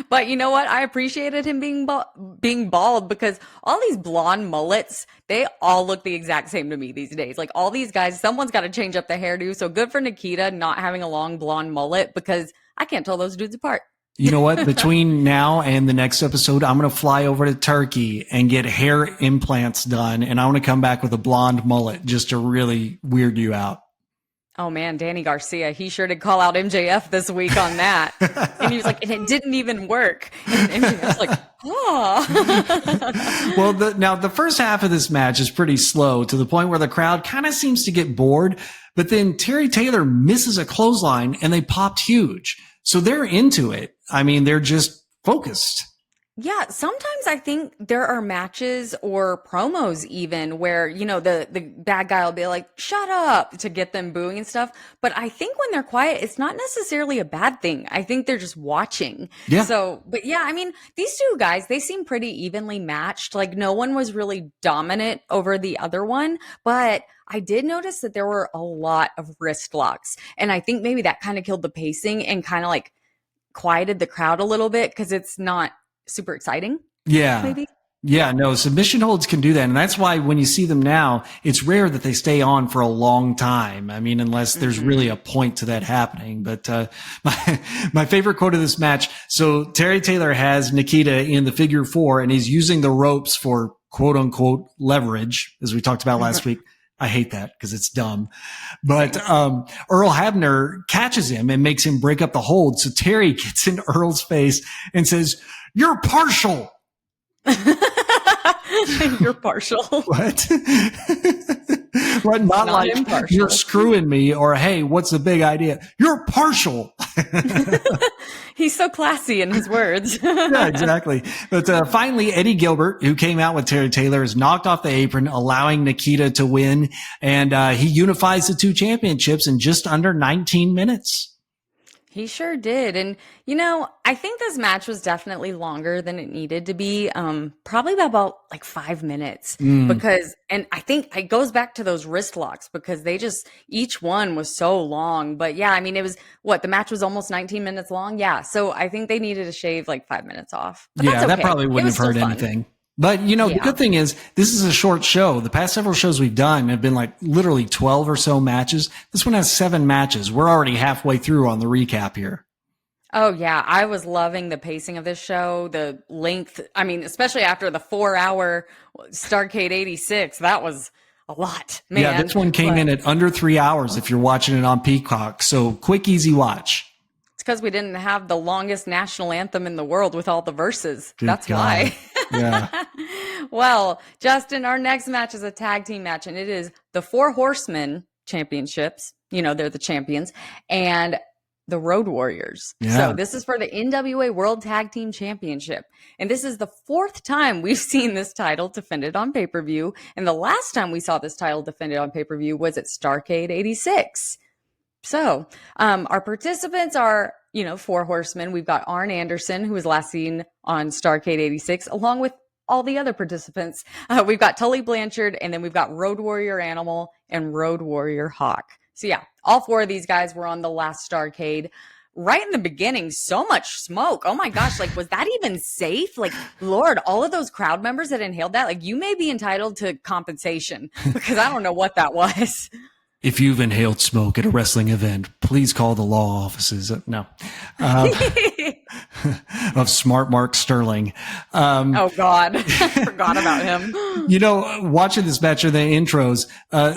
But you know what? I appreciated him being bald because all these blonde mullets, they all look the exact same to me these days. Like all these guys, someone's got to change up the hairdo. So good for Nikita not having a long blonde mullet because I can't tell those dudes apart. You know what? Between now and the next episode, I'm going to fly over to Turkey and get hair implants done. And I want to come back with a blonde mullet just to really weird you out. Oh man, Danny Garcia, he sure did call out MJF this week on that. And he was like, and it didn't even work. And MJF's like, oh. Well, now the first half of this match is pretty slow to the point where the crowd kind of seems to get bored. But then Terry Taylor misses a clothesline and they popped huge. So they're into it. I mean, they're just focused. Yeah, sometimes I think there are matches or promos even where, you know, the bad guy will be like, shut up to get them booing and stuff. But I think when they're quiet, it's not necessarily a bad thing. I think they're just watching. Yeah. So, but yeah, I mean, these two guys, they seem pretty evenly matched. Like no one was really dominant over the other one, but I did notice that there were a lot of wrist locks. And I think maybe that kind of killed the pacing and kind of like quieted the crowd a little bit because it's not super exciting. Yeah. Maybe. Yeah, no, submission holds can do that. And that's why when you see them now, it's rare that they stay on for a long time. I mean, unless there's really a point to that happening. But my favorite quote of this match. So Terry Taylor has Nikita in the figure 4 and he's using the ropes for quote unquote leverage, as we talked about last week. I hate that because it's dumb. But Earl Hebner catches him and makes him break up the hold. So Terry gets in Earl's face and says, "You're partial." You're partial. What? What? Not Not like impartial. you're screwing me, or hey, what's the big idea? You're partial. He's so classy in his words. Yeah, exactly. But finally, Eddie Gilbert, who came out with Terry Taylor, is knocked off the apron, allowing Nikita to win. And he unifies the two championships in just under 19 minutes. He sure did. And, I think this match was definitely longer than it needed to be. Probably about like 5 minutes because, and I think it goes back to those wrist locks because each one was so long. But yeah, I mean, it was the match was almost 19 minutes long. Yeah. So I think they needed to shave like 5 minutes off. But that's okay. That probably wouldn't have hurt anything. But, the good thing is this is a short show. The past several shows we've done have been like literally 12 or so matches. This one has 7 matches. We're already halfway through on the recap here. Oh, yeah. I was loving the pacing of this show, the length. I mean, especially after the 4-hour Starrcade 86. That was a lot, man. Yeah, this one came in at under 3 hours if you're watching it on Peacock. So quick, easy watch. It's because we didn't have the longest national anthem in the world with all the verses. Good That's God. why. Yeah. Well, Justin, our next match is a tag team match, and it is the 4 Horsemen championships. They're the champions, and the Road Warriors. Yeah. So this is for the NWA World Tag Team Championship. And this is the 4th time we've seen this title defended on pay-per-view. And the last time we saw this title defended on pay-per-view was at Starrcade 86. So our participants are, 4 Horsemen. We've got Arn Anderson, who was last seen on Starrcade 86, along with all the other participants. We've got Tully Blanchard, and then we've got Road Warrior Animal and Road Warrior Hawk. So yeah, all 4 of these guys were on the last Starrcade. Right in the beginning, so much smoke. Oh my gosh, was that even safe? Lord, all of those crowd members that inhaled that, you may be entitled to compensation because I don't know what that was. If you've inhaled smoke at a wrestling event, please call the law offices. No. Of Smart Mark Sterling. Oh, God. I forgot about him. Watching this match or the intros,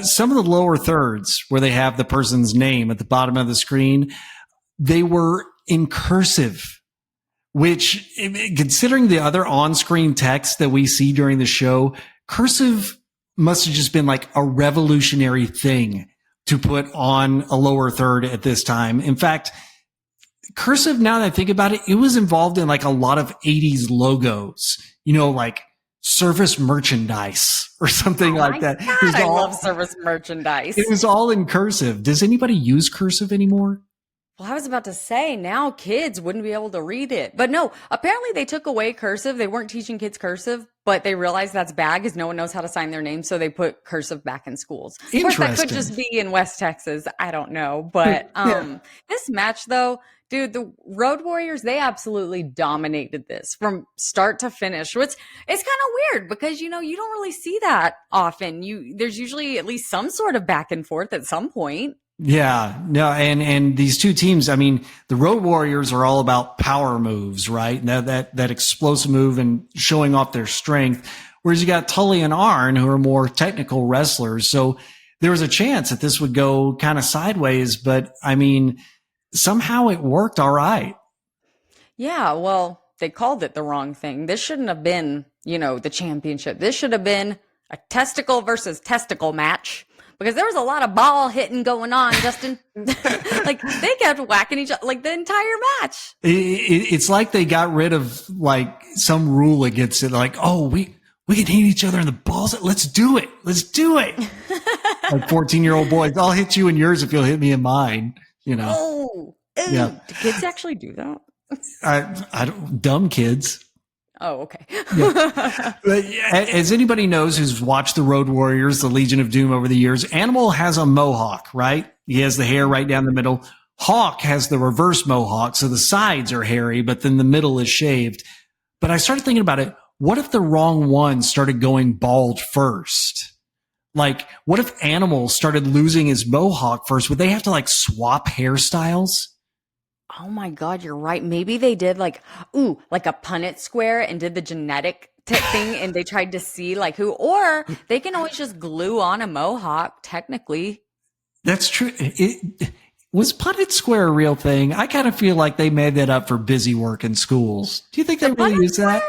some of the lower thirds where they have the person's name at the bottom of the screen, they were in cursive, which, considering the other on-screen text that we see during the show, cursive must have just been like a revolutionary thing to put on a lower third at this time. In fact, cursive, now that I think about it, it was involved in like a lot of 80s logos, like service merchandise or something like that. God, I love service merchandise. It was all in cursive. Does anybody use cursive anymore? Well, I was about to say, now kids wouldn't be able to read it. But no, apparently they took away cursive. They weren't teaching kids cursive, but they realized that's bad because no one knows how to sign their name. So they put cursive back in schools. Of course, that could just be in West Texas. I don't know. But this match, though, dude, the Road Warriors, they absolutely dominated this from start to finish. It's kind of weird because, you don't really see that often. There's usually at least some sort of back and forth at some point. Yeah, no, and these two teams, I mean, the Road Warriors are all about power moves, right? That explosive move and showing off their strength. Whereas you got Tully and Arn, who are more technical wrestlers. So there was a chance that this would go kind of sideways, but I mean, somehow it worked all right. Yeah, well, they called it the wrong thing. This shouldn't have been, the championship. This should have been a testicle versus testicle match. Because there was a lot of ball hitting going on, Justin. They kept whacking each other the entire match. It's like they got rid of some rule against it. We can hit each other in the balls. Let's do it. Let's do it. 14-year-old boys, I'll hit you in yours if you'll hit me in mine. Oh, yeah. Do kids actually do that? I don't. Dumb kids. Oh, okay. Yeah. As anybody knows who's watched the Road Warriors, the Legion of Doom over the years, Animal has a mohawk, right? He has the hair right down the middle. Hawk has the reverse mohawk, so the sides are hairy, but then the middle is shaved. But I started thinking about it. What if the wrong one started going bald first? What if Animal started losing his mohawk first? Would they have to swap hairstyles? Oh my God, you're right. Maybe they did a Punnett square and did the genetic thing and they tried to see who, or they can always just glue on a mohawk, technically. That's true. Was Punnett square a real thing? I kind of feel like they made that up for busy work in schools. Do you think they really use that?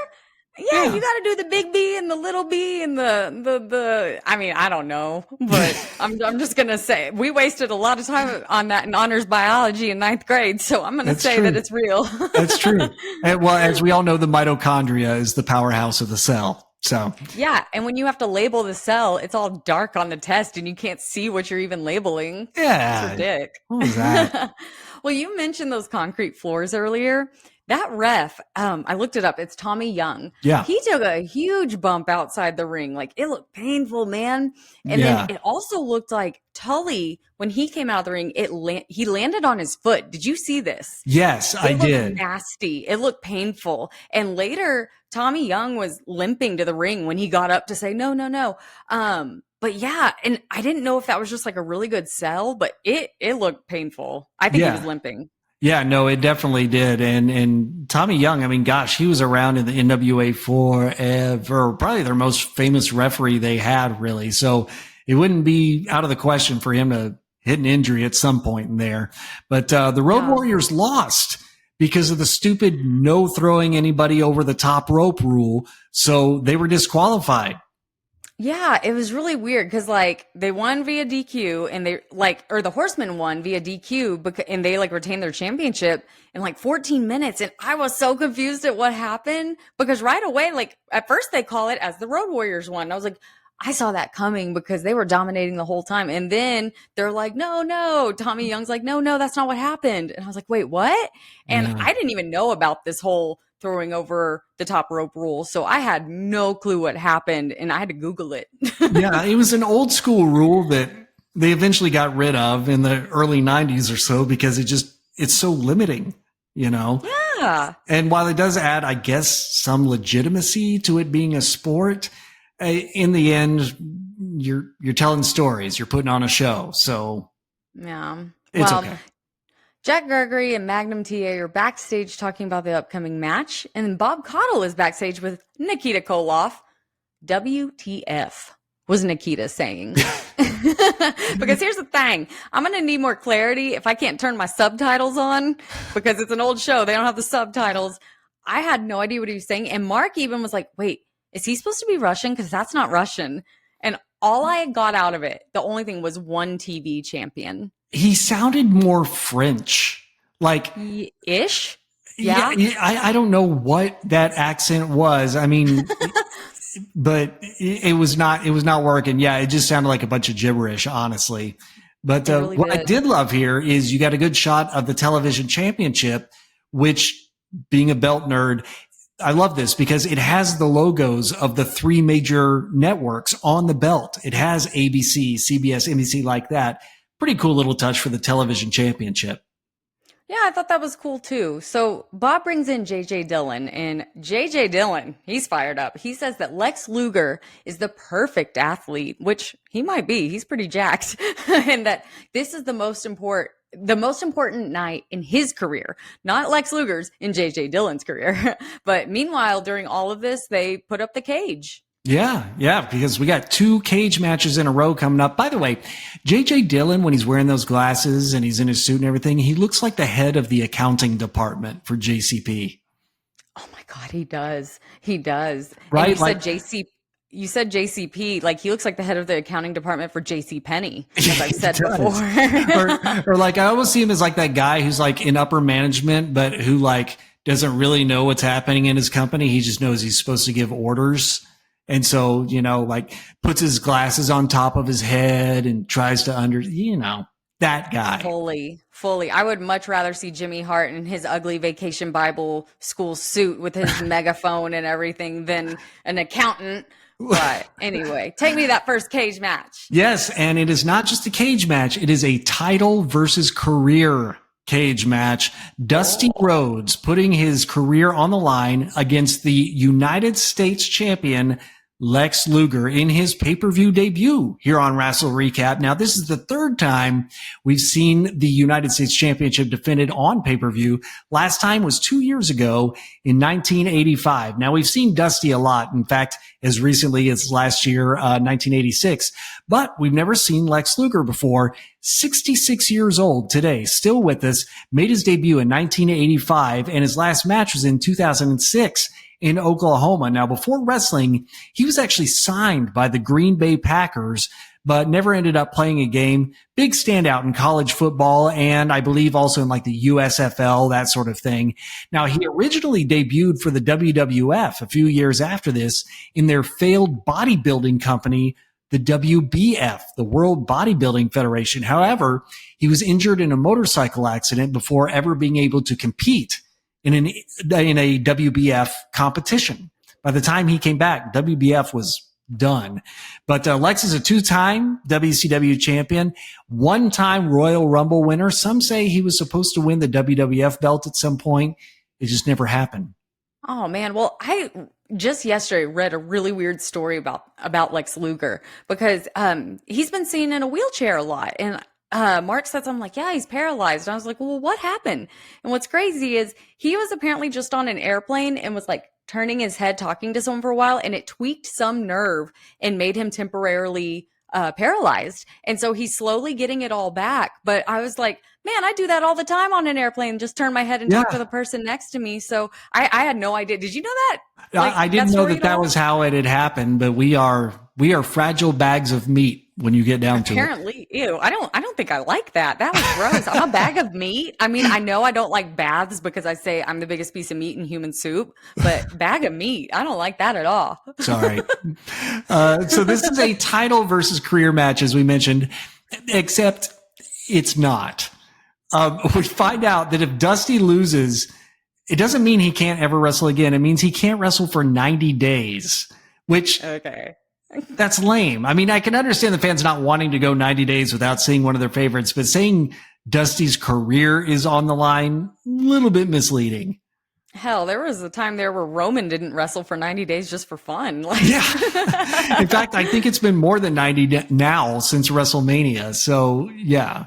Yeah, you got to do the big B and the little B and the. I mean, I don't know, but I'm just gonna say we wasted a lot of time on that in honors biology in ninth grade, so I'm gonna say that it's real. That's true. Well, as we all know, the mitochondria is the powerhouse of the cell. So yeah, and when you have to label the cell, it's all dark on the test, and you can't see what you're even labeling. yeah, It's your dick. What was that? Well, you mentioned those concrete floors earlier. That ref, I looked it up. It's Tommy Young. Yeah. He took a huge bump outside the ring. Like, it looked painful, man. And then it also looked like Tully, when he came out of the ring, he landed on his foot. Did you see this? Yes, I did. It looked nasty. It looked painful. And later, Tommy Young was limping to the ring when he got up to say, no, no, no. But yeah, and I didn't know if that was just like a really good sell, but it looked painful. I think he was limping. Yeah, no, it definitely did. And Tommy Young, I mean, gosh, he was around in the NWA forever, probably their most famous referee they had, really. So it wouldn't be out of the question for him to hit an injury at some point in there. But the Road Warriors lost because of the stupid no throwing anybody over the top rope rule. So they were disqualified. Yeah, it was really weird because like they won via DQ and the Horsemen won via DQ and they like retained their championship in like 14 minutes. And I was so confused at what happened because right away, like at first they call it as the Road Warriors won. I was like, I saw that coming because they were dominating the whole time. And then they're like, no, Tommy Young's like, no, that's not what happened. And I was like, wait, what? And I didn't even know about this whole throwing over the top rope rule. So I had no clue what happened and I had to Google it. Yeah, it was an old school rule that they eventually got rid of in the early 90s or so because it's so limiting, you know? Yeah. And while it does add, I guess, some legitimacy to it being a sport, in the end, you're telling stories, you're putting on a show. So yeah, it's okay. Jack Gregory and Magnum TA are backstage talking about the upcoming match. And then Bob Caudle is backstage with Nikita Koloff. WTF was Nikita saying. Because here's the thing. I'm going to need more clarity if I can't turn my subtitles on because it's an old show. They don't have the subtitles. I had no idea what he was saying. And Mark even was like, wait, is he supposed to be Russian? Because that's not Russian. And all I got out of it, the only thing was one TV champion. He sounded more French, like ish. Yeah. I don't know what that accent was. I mean, but it was not working. Yeah. It just sounded like a bunch of gibberish, honestly. But really what I did love here is you got a good shot of the television championship, which being a belt nerd, I love this because it has the logos of the three major networks on the belt. It has ABC, CBS, NBC like that. Pretty cool little touch for the television championship. Yeah, I thought that was cool too. So Bob brings in JJ Dillon, and JJ Dillon, he's fired up. He says that Lex Luger is the perfect athlete, which he might be. He's pretty jacked. And that this is the most important night in his career, not Lex Luger's, in JJ Dillon's career. But meanwhile, during all of this, they put up the cage. Yeah, because we got 2 cage matches in a row coming up. By the way, JJ Dillon, when he's wearing those glasses and he's in his suit and everything, he looks like the head of the accounting department for JCP. Oh my God, he does. He does. Right? And you said JCP, like he looks like the head of the accounting department for JC Penney, as I've said before. or like I almost see him as like that guy who's like in upper management, but who like doesn't really know what's happening in his company. He just knows he's supposed to give orders. And so, like puts his glasses on top of his head and tries to that guy. Fully. I would much rather see Jimmy Hart in his ugly Vacation Bible School suit with his megaphone and everything than an accountant. But anyway, take me to that first cage match. Yes. And it is not just a cage match. It is a title versus career cage match. Dusty Rhodes putting his career on the line against the United States champion, Lex Luger, in his pay-per-view debut here on Wrestle Recap. Now, this is the 3rd time we've seen the United States Championship defended on pay-per-view. Last time was 2 years ago in 1985. Now, we've seen Dusty a lot. In fact, as recently as last year, 1986. But we've never seen Lex Luger before. 66 years old today, still with us, made his debut in 1985, and his last match was in 2006. in Oklahoma. Now, before wrestling, he was actually signed by the Green Bay Packers, but never ended up playing a game. Big standout in college football, and I believe also in like the USFL, that sort of thing. Now, he originally debuted for the WWF a few years after this in their failed bodybuilding company, the WBF, the World Bodybuilding Federation. However, he was injured in a motorcycle accident before ever being able to compete in a WBF competition. By the time he came back, WBF was done. But Lex is a two-time WCW champion, one-time Royal Rumble winner. Some say he was supposed to win the WWF belt at some point. It just never happened. Oh man, well, I just yesterday read a really weird story about Lex Luger because he's been seen in a wheelchair a lot, and Mark said something like, yeah, he's paralyzed. And I was like, well, what happened? And what's crazy is he was apparently just on an airplane and was like turning his head, talking to someone for a while, and it tweaked some nerve and made him temporarily paralyzed. And so he's slowly getting it all back. But I was like, man, I do that all the time on an airplane, just turn my head and talk to the person next to me. So I had no idea. Did you know that? Like, I didn't know that was how it had happened, but we are fragile bags of meat when you get down to it. Apparently, ew. I don't think I like that. That was gross. I'm a bag of meat. I mean, I know I don't like baths because I say I'm the biggest piece of meat in human soup, but bag of meat, I don't like that at all. Sorry. So this is a title versus career match, as we mentioned, except it's not. We find out that if Dusty loses, it doesn't mean he can't ever wrestle again. It means he can't wrestle for 90 days, which that's lame. I mean, I can understand the fans not wanting to go 90 days without seeing one of their favorites, but saying Dusty's career is on the line, a little bit misleading. Hell, there was a time there where Roman didn't wrestle for 90 days just for fun. Yeah. In fact, I think it's been more than 90 now since WrestleMania. So, yeah.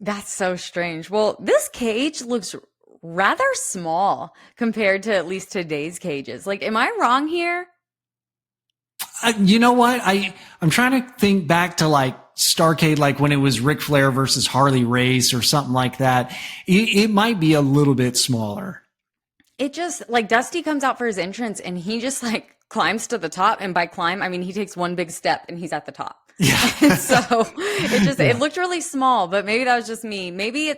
That's so strange. Well, this cage looks rather small compared to at least today's cages. Like, am I wrong here? You know what? I'm trying to think back to like Starrcade, like when it was Ric Flair versus Harley Race or something like that. It might be a little bit smaller. It just like Dusty comes out for his entrance and he just like climbs to the top. And by climb, I mean, he takes one big step and he's at the top. Yeah. And so it looked really small, but maybe that was just me. Maybe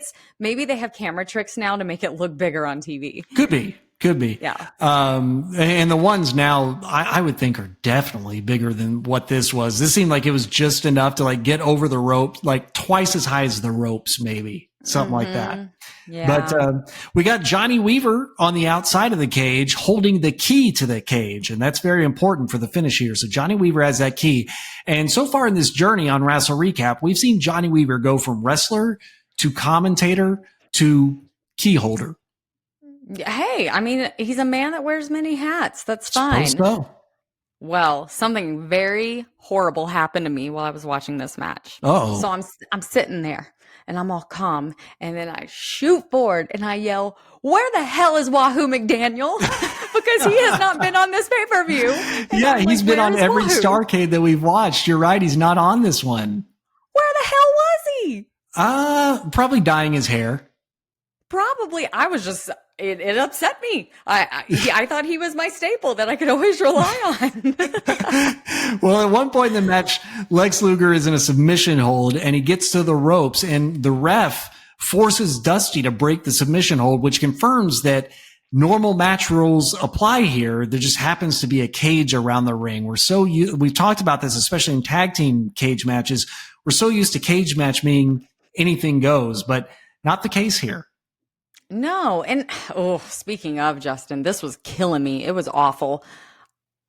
they have camera tricks now to make it look bigger on TV. Could be. Yeah. And the ones now I would think are definitely bigger than what this was. This seemed like it was just enough to like get over the rope, like twice as high as the ropes, maybe something like that. Yeah. But we got Johnny Weaver on the outside of the cage holding the key to the cage. And that's very important for the finish here. So Johnny Weaver has that key. And so far in this journey on Wrestle Recap, we've seen Johnny Weaver go from wrestler to commentator to key holder. Hey, I mean, he's a man that wears many hats. That's fine. So. Well, something very horrible happened to me while I was watching this match. Uh-oh. So I'm sitting there and I'm all calm, and then I shoot forward and I yell, "Where the hell is Wahoo McDaniel?" Because he has not been on this pay-per-view. Yeah, he's been on every Starrcade that we've watched. You're right, he's not on this one. Where the hell was he? Probably dyeing his hair. Probably. I was just, it upset me. I thought he was my staple that I could always rely on. Well, at one point in the match, Lex Luger is in a submission hold and he gets to the ropes and the ref forces Dusty to break the submission hold, which confirms that normal match rules apply here. There just happens to be a cage around the ring. We've talked about this, especially in tag team cage matches. We're so used to cage match meaning anything goes, but not the case here. No. And speaking of, Justin, this was killing me. It was awful.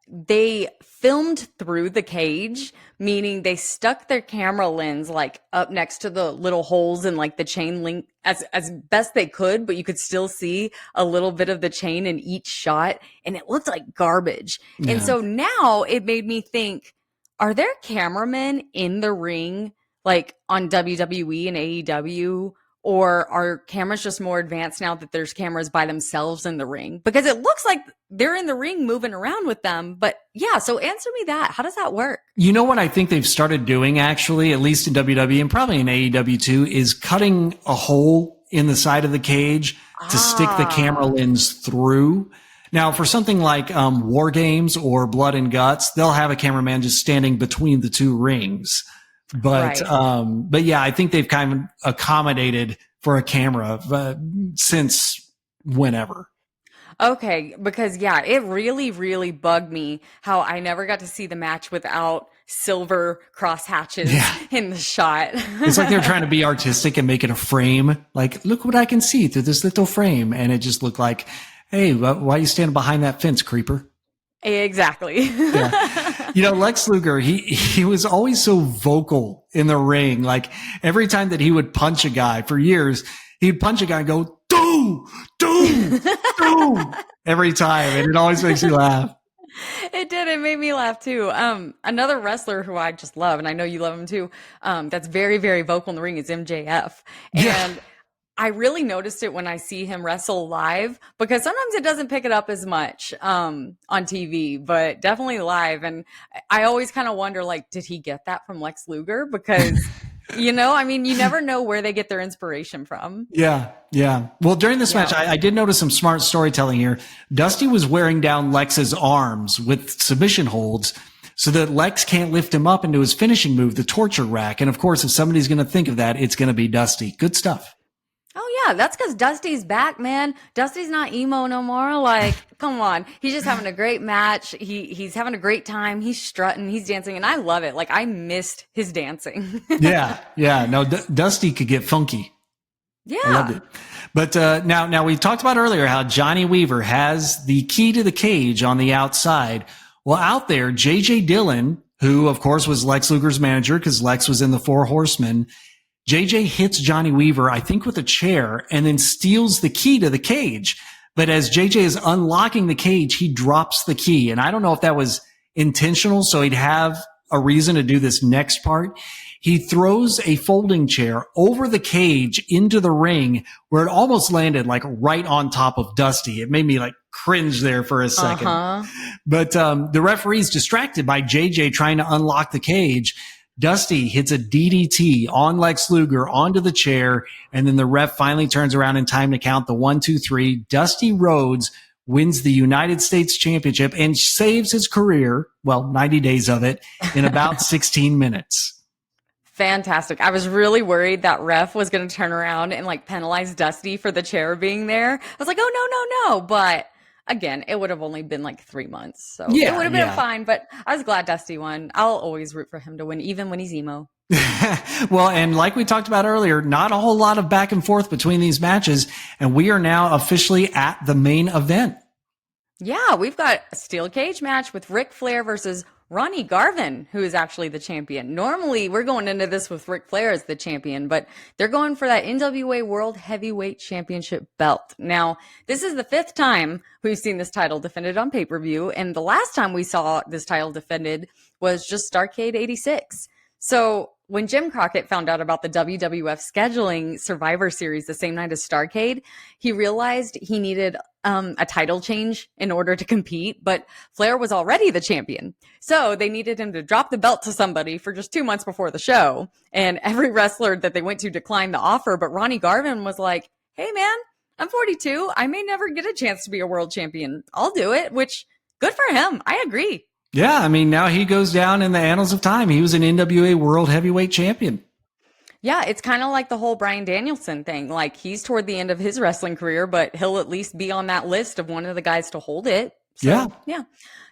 They filmed through the cage, meaning they stuck their camera lens like up next to the little holes in like the chain link as best they could, but you could still see a little bit of the chain in each shot, and it looked like garbage. Yeah. And so now it made me think, are there cameramen in the ring like on WWE and AEW? Or are cameras just more advanced now that there's cameras by themselves in the ring? Because it looks like they're in the ring moving around with them. But yeah, so answer me that. How does that work? You know what I think they've started doing, actually, at least in WWE and probably in AEW too, is cutting a hole in the side of the cage to stick the camera lens through. Now, for something like War Games or Blood and Guts, they'll have a cameraman just standing between the two rings. But yeah, I think they've kind of accommodated for a camera since whenever. Okay, because yeah, it really, really bugged me how I never got to see the match without silver cross hatches in the shot. It's like they're trying to be artistic and make it a frame. Like, look what I can see through this little frame. And it just looked like, hey, why are you standing behind that fence, creeper? Exactly. Yeah. You know, Lex Luger, he was always so vocal in the ring. Like every time that he would punch a guy for years, he'd punch a guy and go, do, every time. And it always makes me laugh. It did. It made me laugh too. Another wrestler who I just love, and I know you love him too, that's very, very vocal in the ring is MJF. And I really noticed it when I see him wrestle live, because sometimes it doesn't pick it up as much on TV, but definitely live. And I always kind of wonder, like, did he get that from Lex Luger? Because, you know, I mean, you never know where they get their inspiration from. Yeah. Well, during this match, I did notice some smart storytelling here. Dusty was wearing down Lex's arms with submission holds so that Lex can't lift him up into his finishing move, the torture rack. And of course, if somebody's going to think of that, it's going to be Dusty. Good stuff. Oh yeah, that's because Dusty's back, man. Dusty's not emo no more. Like, come on. He's just having a great match. He's having a great time. He's strutting, he's dancing, and I love it. Like, I missed his dancing. Yeah. No, Dusty could get funky. Yeah. I loved it. But now we talked about earlier how Johnny Weaver has the key to the cage on the outside. Well, out there, J.J. Dillon, who of course was Lex Luger's manager because Lex was in the Four Horsemen, JJ hits Johnny Weaver, I think, with a chair and then steals the key to the cage. But as JJ is unlocking the cage, he drops the key. And I don't know if that was intentional, so he'd have a reason to do this next part. He throws a folding chair over the cage into the ring where it almost landed like right on top of Dusty. It made me like cringe there for a second. But the referee's distracted by JJ trying to unlock the cage. Dusty hits a DDT on Lex Luger onto the chair, and then the ref finally turns around in time to count the 1, 2, 3. Dusty Rhodes wins the United States Championship and saves his career, well, 90 days of it, in about 16 minutes. Fantastic. I was really worried that ref was going to turn around and like penalize Dusty for the chair being there. I was like, oh, no. But again, it would have only been like 3 months. So it would have been fine, but I was glad Dusty won. I'll always root for him to win, even when he's emo. Well, and like we talked about earlier, not a whole lot of back and forth between these matches. And we are now officially at the main event. Yeah, we've got a steel cage match with Ric Flair versus Ronnie Garvin, who is actually the champion. Normally, we're going into this with Ric Flair as the champion, but they're going for that NWA World Heavyweight Championship belt. Now, this is the 5th time we've seen this title defended on pay-per-view, and the last time we saw this title defended was just Starrcade 86. So when Jim Crockett found out about the WWF scheduling Survivor Series the same night as Starrcade, he realized he needed a title change in order to compete, but Flair was already the champion. So they needed him to drop the belt to somebody for just 2 months before the show. And every wrestler that they went to declined the offer, but Ronnie Garvin was like, hey man, I'm 42. I may never get a chance to be a world champion. I'll do it, which good for him. I agree. Yeah, I mean, now he goes down in the annals of time. He was an NWA World Heavyweight Champion. Yeah, it's kind of like the whole Bryan Danielson thing. Like, he's toward the end of his wrestling career, but he'll at least be on that list of one of the guys to hold it. So, yeah.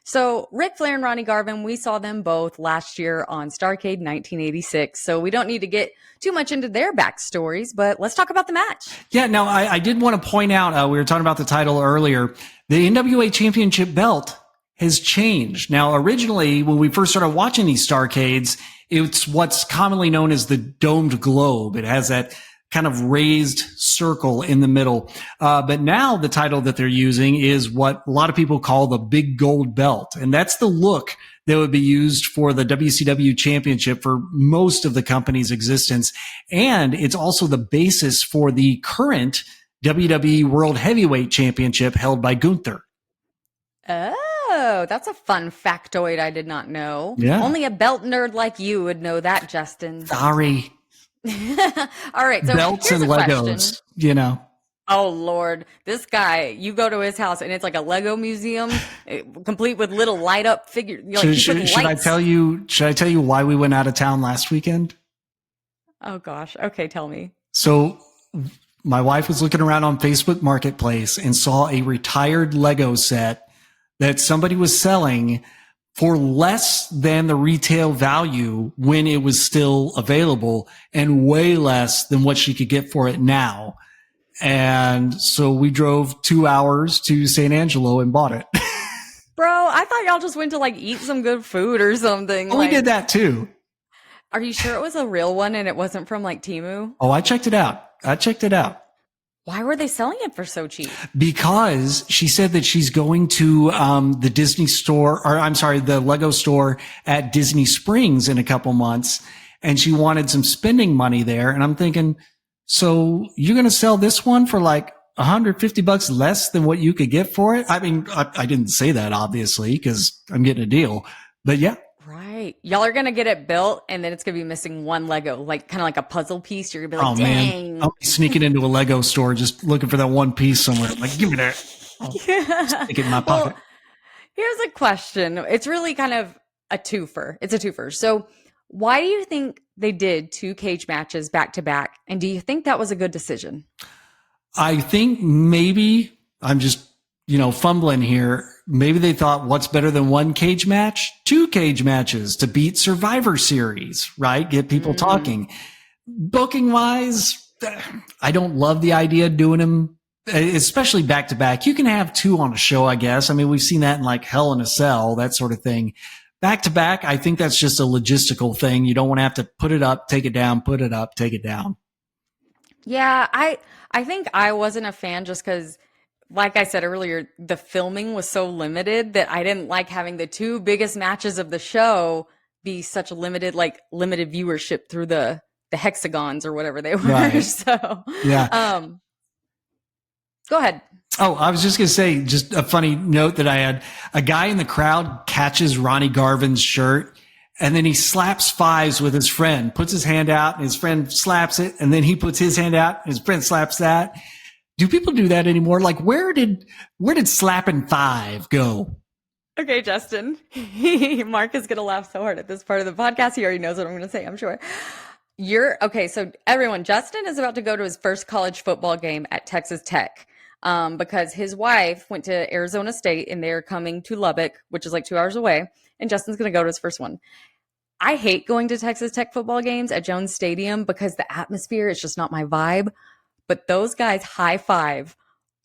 So Ric Flair and Ronnie Garvin, we saw them both last year on Starrcade 1986. So we don't need to get too much into their backstories, but let's talk about the match. Yeah, now I did want to point out, we were talking about the title earlier. The NWA Championship belt has changed. Now, originally, when we first started watching these Starrcades, it's what's commonly known as the domed globe. It has that kind of raised circle in the middle. But now the title that they're using is what a lot of people call the big gold belt. And that's the look that would be used for the WCW championship for most of the company's existence. And it's also the basis for the current WWE World Heavyweight Championship held by Gunther. Oh, that's a fun factoid I did not know. Yeah. Only a belt nerd like you would know that, Justin. Sorry. All right. So belts and Legos, question. you know. Oh Lord, this guy, you go to his house and it's like a Lego museum, complete with little light up figure. Like he put Should I lights. tell you? Should I tell you why we went out of town last weekend? Oh gosh. Okay, tell me. So my wife was looking around on Facebook Marketplace and saw a retired Lego set that somebody was selling for less than the retail value when it was still available and way less than what she could get for it now. And so we drove 2 hours to San Angelo and bought it. Bro, I thought y'all just went to like eat some good food or something. We did that too. Are you sure it was a real one and it wasn't from like Temu? Oh, I checked it out. Why were they selling it for so cheap? Because she said that she's going to the Disney store, or I'm sorry, the Lego store at Disney Springs in a couple months, and she wanted some spending money there. And I'm thinking, so you're going to sell this one for like $150 less than what you could get for it? I mean, I didn't say that obviously because I'm getting a deal, but yeah. Right. Y'all are going to get it built and then it's going to be missing one Lego, like kind of like a puzzle piece. You're going to be like, dang. Man, I'll be sneaking into a Lego store just looking for that one piece somewhere. Like, give me that. Stick it in my pocket. Well, here's a question. It's really kind of a twofer. It's a twofer. So why do you think they did 2 cage matches back to back? And do you think that was a good decision? I think maybe I'm just, fumbling here. Maybe they thought, what's better than 1 cage match? 2 cage matches to beat Survivor Series, right? Get people talking. Booking wise, I don't love the idea of doing them, especially back to back. You can have 2 on a show, I guess. I mean, we've seen that in like Hell in a Cell, that sort of thing. Back to back, I think that's just a logistical thing. You don't want to have to put it up, take it down, put it up, take it down. Yeah, I think I wasn't a fan just because, like I said earlier, the filming was so limited that I didn't like having the 2 biggest matches of the show be such a limited viewership through the hexagons or whatever they were. Right. So, yeah. Go ahead. Oh, I was just going to say, just a funny note that I had. A guy in the crowd catches Ronnie Garvin's shirt, and then he slaps 5s with his friend, puts his hand out, and his friend slaps it, and then he puts his hand out, and his friend slaps that. Do people do that anymore? Like, where did slapping 5 go? Okay, Justin. Mark is going to laugh so hard at this part of the podcast. He already knows what I'm going to say, I'm sure. Okay, so everyone, Justin is about to go to his first college football game at Texas Tech. Because his wife went to Arizona State and they're coming to Lubbock, which is like 2 hours away. And Justin's going to go to his first one. I hate going to Texas Tech football games at Jones Stadium because the atmosphere is just not my vibe. But those guys high five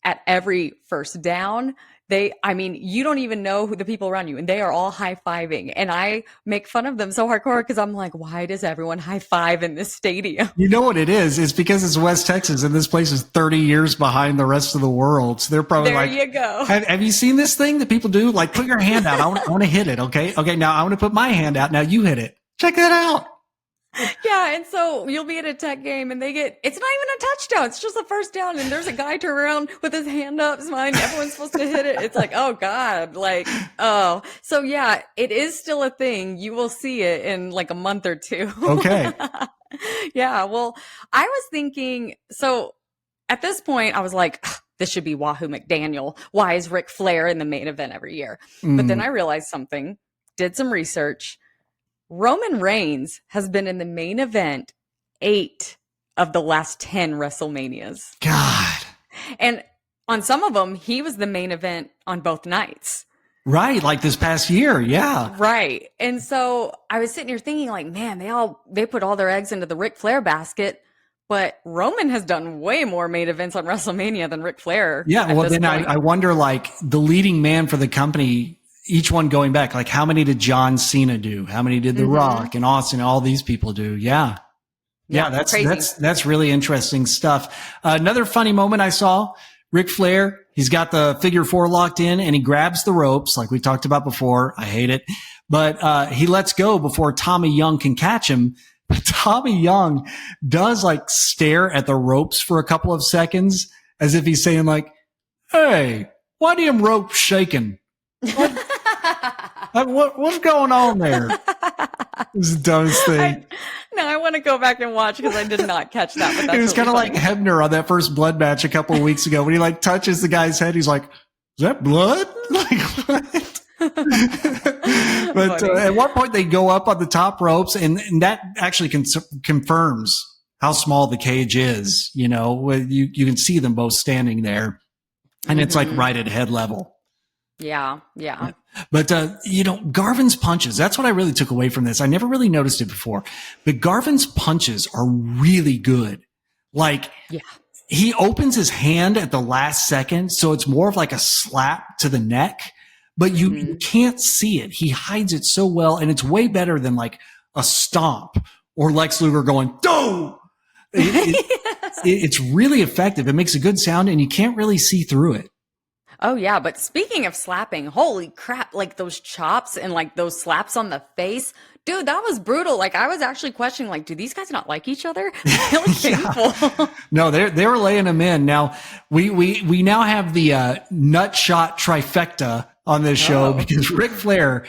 at every first down. You don't even know who the people around you, and they are all high fiving. And I make fun of them so hardcore because I'm like, why does everyone high five in this stadium? You know what it is? It's because it's West Texas, and this place is 30 years behind the rest of the world. So they're probably there you go. Have you seen this thing that people do? Like, put your hand out. I want to hit it. Okay. Now I want to put my hand out. Now you hit it. Check that out. Yeah, and so you'll be at a Tech game and it's not even a touchdown. It's just a first down and there's a guy turn around with his hand up, smiling. Everyone's supposed to hit it. It's like, oh God, So yeah, it is still a thing. You will see it in like a month or 2. Okay. Yeah, well, I was thinking, so at this point I was like, this should be Wahoo McDaniel. Why is Ric Flair in the main event every year? But then I realized something, did some research. Roman Reigns has been in the main event 8 of the last 10 WrestleManias. God. And on some of them, he was the main event on both nights. Right. Like this past year. Yeah. Right. And so I was sitting here thinking like, man, they put all their eggs into the Ric Flair basket, but Roman has done way more main events on WrestleMania than Ric Flair. Yeah. Well, then I wonder, like, the leading man for the company, each one going back, like, how many did John Cena do? How many did The Rock and Austin and all these people do? Yeah. Yeah, that's really interesting stuff. Another funny moment I saw, Ric Flair, he's got the figure 4 locked in and he grabs the ropes like we talked about before. I hate it. But he lets go before Tommy Young can catch him. But Tommy Young does like stare at the ropes for a couple of seconds as if he's saying like, hey, why are them ropes shaking? What's going on there? It's the dumbest thing. Now I want to go back and watch because I did not catch that. But that's it was really kind of like Hebner on that first blood match a couple of weeks ago when he like touches the guy's head. He's like, "Is that blood?" Like what? But at one point they go up on the top ropes, and that actually confirms how small the cage is. You know, you can see them both standing there, and it's like right at head level. Yeah. But, you know, Garvin's punches, that's what I really took away from this. I never really noticed it before, but Garvin's punches are really good. Like, he opens his hand at the last second, so it's more of like a slap to the neck, but you can't see it. He hides it so well, and it's way better than like a stomp or Lex Luger going, "Doh!" It's really effective. It makes a good sound, and you can't really see through it. Oh yeah, but speaking of slapping, holy crap, like those chops and like those slaps on the face, dude, that was brutal. Like I was actually questioning, like, do these guys not like each other? Really painful. No, they were laying them in. Now we now have the nut shot trifecta on this show because Ric Flair,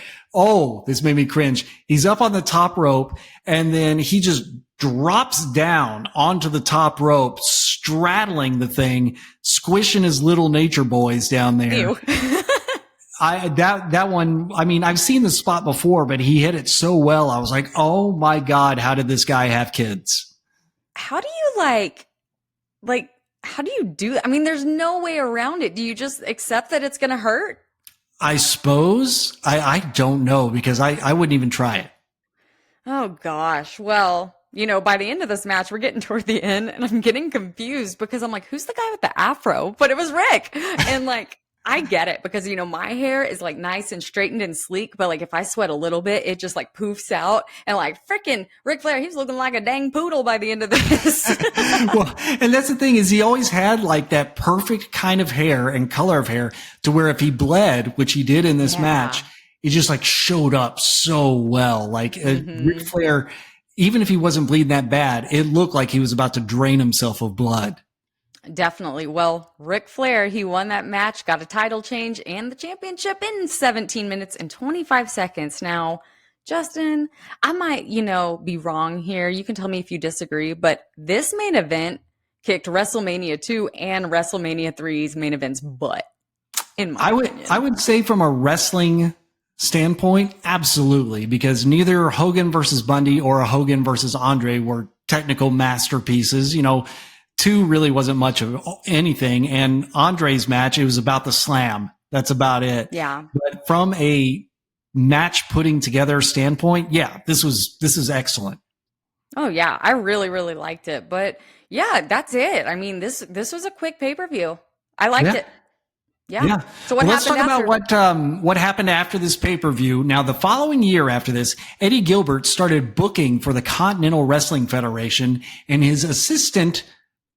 this made me cringe. He's up on the top rope and then he just drops down onto the top rope, straddling the thing, squishing his little nature boys down there. That one, I mean, I've seen the spot before, but he hit it so well. I was like, oh my God, how did this guy have kids? How do you how do you do that? I mean, there's no way around it. Do you just accept that it's going to hurt? I suppose. I don't know because I wouldn't even try it. Oh gosh. Well, you know, by the end of this match, we're getting toward the end and I'm getting confused because I'm like, who's the guy with the afro? But it was Rick. And like, I get it because, you know, my hair is like nice and straightened and sleek, but like if I sweat a little bit, it just like poofs out. And like freaking Ric Flair, he's looking like a dang poodle by the end of this. Well, and that's the thing is he always had like that perfect kind of hair and color of hair to where if he bled, which he did in this match, it just like showed up so well. Like Ric Flair, even if he wasn't bleeding that bad, it looked like he was about to drain himself of blood. Definitely. Well, Ric Flair, he won that match, got a title change and the championship in 17 minutes and 25 seconds. Now, Justin, I might, you know, be wrong here. You can tell me if you disagree, but this main event kicked WrestleMania 2 and WrestleMania 3's main event's butt, in my opinion. I would say from a wrestling standpoint, absolutely, because neither Hogan versus Bundy or a Hogan versus Andre were technical masterpieces. You know, 2 really wasn't much of anything. And Andre's match, it was about the slam. That's about it. Yeah. But from a match putting together standpoint, this is excellent. Oh yeah. I really, really liked it. But yeah, that's it. I mean, this was a quick pay-per-view. I liked it. Yeah. So let's talk about what happened after this pay-per-view. Now, the following year after this, Eddie Gilbert started booking for the Continental Wrestling Federation, and his assistant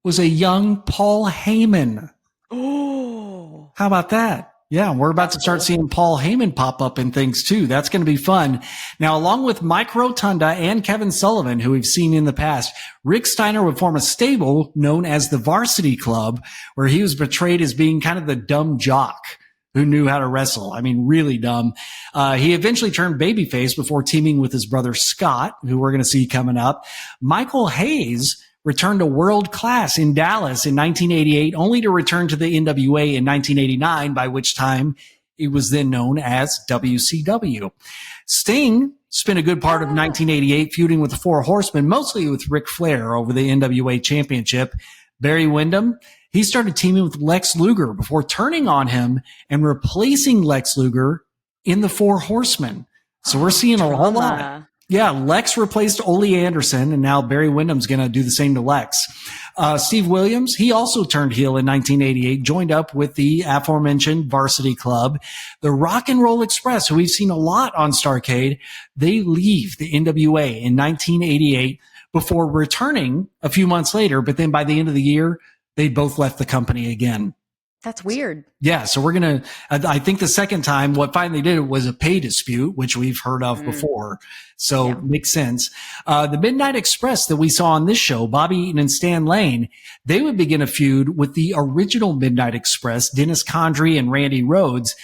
was a young Paul Heyman. Oh, how about that? Yeah, we're about to start seeing Paul Heyman pop up in things too. That's going to be fun. Now, along with Mike Rotunda and Kevin Sullivan, who we've seen in the past, Rick Steiner would form a stable known as the Varsity Club, where he was portrayed as being kind of the dumb jock who knew how to wrestle. I mean, really dumb. He eventually turned babyface before teaming with his brother Scott, who we're going to see coming up. Michael Hayes returned to World Class in Dallas in 1988, only to return to the NWA in 1989, by which time it was then known as WCW. Sting spent a good part of 1988 feuding with the Four Horsemen, mostly with Ric Flair over the NWA Championship. Barry Windham, he started teaming with Lex Luger before turning on him and replacing Lex Luger in the Four Horsemen. So we're seeing a whole lot. Yeah, Lex replaced Ole Anderson, and now Barry Windham's going to do the same to Lex. Steve Williams, he also turned heel in 1988, joined up with the aforementioned Varsity Club. The Rock and Roll Express, who we've seen a lot on Starrcade, they leave the NWA in 1988 before returning a few months later, but then by the end of the year, they both left the company again. That's weird. Yeah, so we're going to, I think the second time, what finally did it was a pay dispute, which we've heard of before. So makes sense. The Midnight Express that we saw on this show, Bobby Eaton and Stan Lane, they would begin a feud with the original Midnight Express, Dennis Condrey and Randy Rhoads.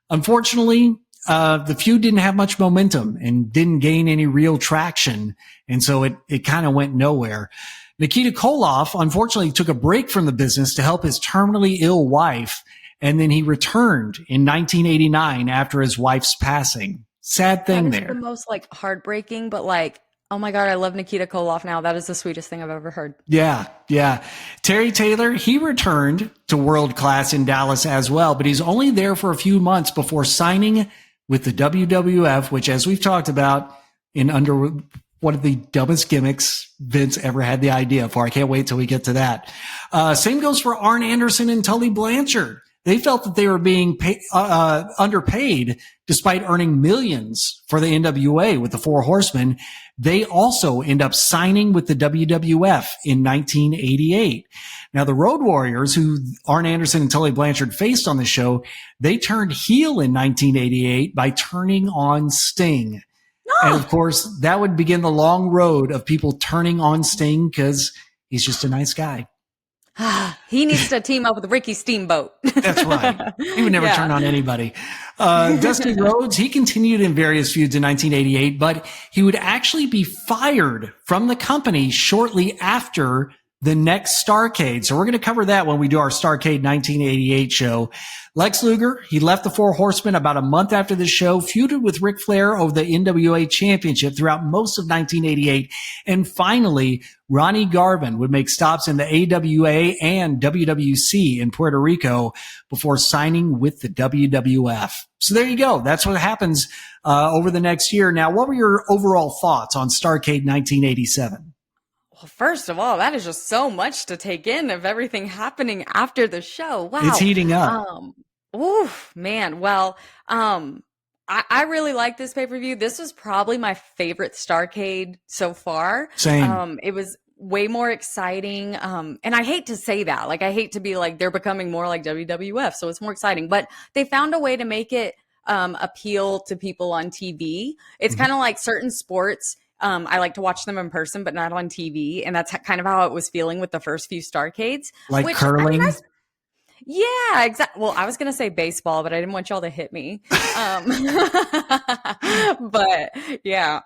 Unfortunately, the feud didn't have much momentum and didn't gain any real traction. And so it kind of went nowhere. Nikita Koloff, unfortunately, took a break from the business to help his terminally ill wife. And then he returned in 1989 after his wife's passing. Sad thing there. That is the most like heartbreaking, but like, oh my God, I love Nikita Koloff now. That is the sweetest thing I've ever heard. Yeah, yeah. Terry Taylor, he returned to World Class in Dallas as well, but he's only there for a few months before signing with the WWF, which, as we've talked about, in under one of the dumbest gimmicks Vince ever had the idea for. I can't wait till we get to that. Same goes for Arn Anderson and Tully Blanchard. They felt that they were being underpaid despite earning millions for the NWA with the Four Horsemen. They also end up signing with the WWF in 1988. Now, the Road Warriors, who Arn Anderson and Tully Blanchard faced on the show, they turned heel in 1988 by turning on Sting. And of course, that would begin the long road of people turning on Sting because he's just a nice guy. He needs to team up with Ricky Steamboat. That's right. He would never turn on anybody. Dusty Rhodes, he continued in various feuds in 1988, but he would actually be fired from the company shortly after the next Starrcade. So we're going to cover that when we do our Starrcade 1988 show. Lex Luger, he left the Four Horsemen about a month after the show, feuded with Ric Flair over the NWA Championship throughout most of 1988. And finally, Ronnie Garvin would make stops in the AWA and WWC in Puerto Rico before signing with the WWF. So there you go. That's what happens over the next year. Now, what were your overall thoughts on Starrcade 1987? Well, first of all, that is just so much to take in of everything happening after the show. Wow. It's heating up. Oof, man. Well, I really like this pay-per-view. This was probably my favorite Starrcade so far. Same. It was way more exciting. And I hate to say that. Like, I hate to be like, they're becoming more like WWF, so it's more exciting. But they found a way to make it appeal to people on TV. It's kind of like certain sports. I like to watch them in person, but not on TV. And that's kind of how it was feeling with the first few Starrcades. Like curling? Yeah, exactly. Well, I was going to say baseball, but I didn't want y'all to hit me. But yeah,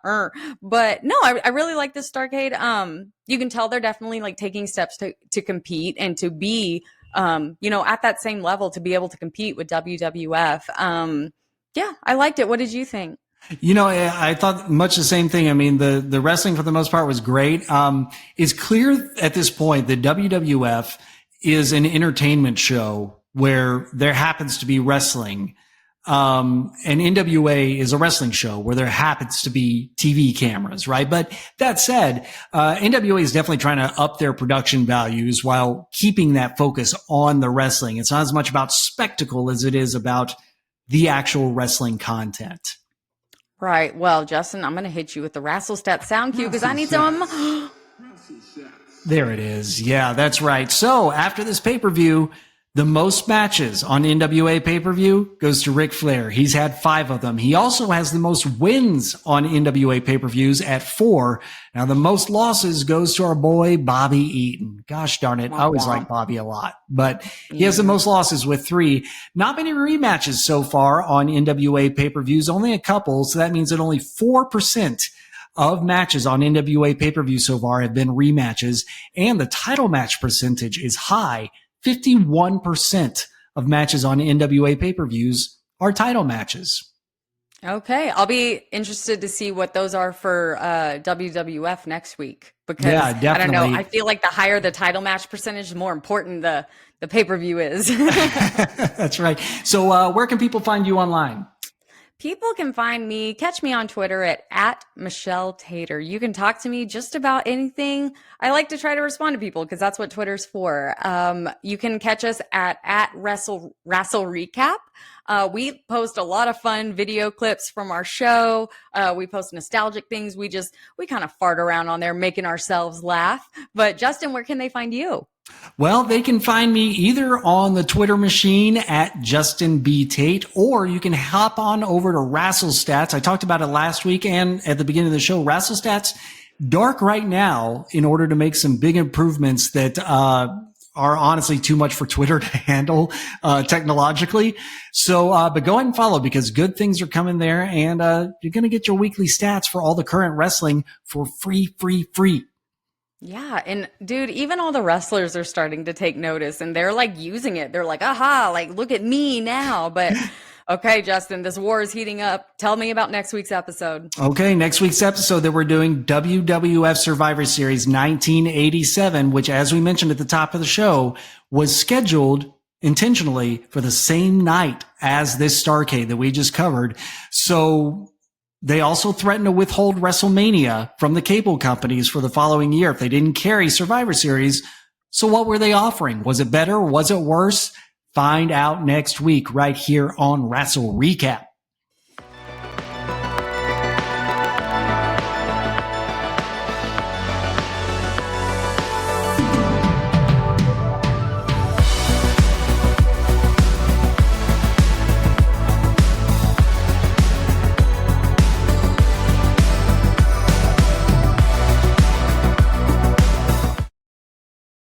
but no, I really like this Starrcade. You can tell they're definitely like taking steps to compete and to be, at that same level to be able to compete with WWF. Yeah, I liked it. What did you think? I thought much the same thing. I mean, the wrestling for the most part was great. It's clear at this point that WWF is an entertainment show where there happens to be wrestling. And NWA is a wrestling show where there happens to be TV cameras, right? But that said, NWA is definitely trying to up their production values while keeping that focus on the wrestling. It's not as much about spectacle as it is about the actual wrestling content. Right. Well, Justin, I'm going to hit you with the Rasslestat sound cue because I need some. There it is. Yeah, that's right. So after this pay-per-view, the most matches on NWA pay-per-view goes to Ric Flair. He's had 5 of them. He also has the most wins on NWA pay-per-views at 4. Now, the most losses goes to our boy, Bobby Eaton. Gosh darn it. I always like Bobby a lot, but he has the most losses with 3. Not many rematches so far on NWA pay-per-views, only a couple. So that means that only 4% of matches on NWA pay-per-view so far have been rematches, and the title match percentage is high. 51% of matches on NWA pay-per-views are title matches. Okay. I'll be interested to see what those are for WWF next week because definitely. I don't know. I feel like the higher the title match percentage, the more important the pay-per-view is. That's right. So where can people find you online? People can catch me on Twitter at Michelle Tater. You can talk to me just about anything. I like to try to respond to people because that's what Twitter's for. You can catch us at Wrestle Recap. We post a lot of fun video clips from our show. We post nostalgic things. We kind of fart around on there, making ourselves laugh. But Justin, where can they find you? Well, they can find me either on the Twitter machine at Justin B. Tate, or you can hop on over to Rasslestats. I talked about it last week and at the beginning of the show. Rasslestats dark right now in order to make some big improvements that are honestly too much for Twitter to handle technologically. So, but go ahead and follow because good things are coming there, and you're going to get your weekly stats for all the current wrestling for free. Yeah. And dude, even all the wrestlers are starting to take notice and they're like using it. They're like, aha, like look at me now. But okay, Justin, this war is heating up. Tell me about next week's episode. Okay, next week's episode that we're doing WWF Survivor Series 1987, which, as we mentioned at the top of the show, was scheduled intentionally for the same night as this Starrcade that we just covered. So they also threatened to withhold WrestleMania from the cable companies for the following year if they didn't carry Survivor Series. So what were they offering? Was it better? Was it worse? Find out next week right here on Wrestle Recap.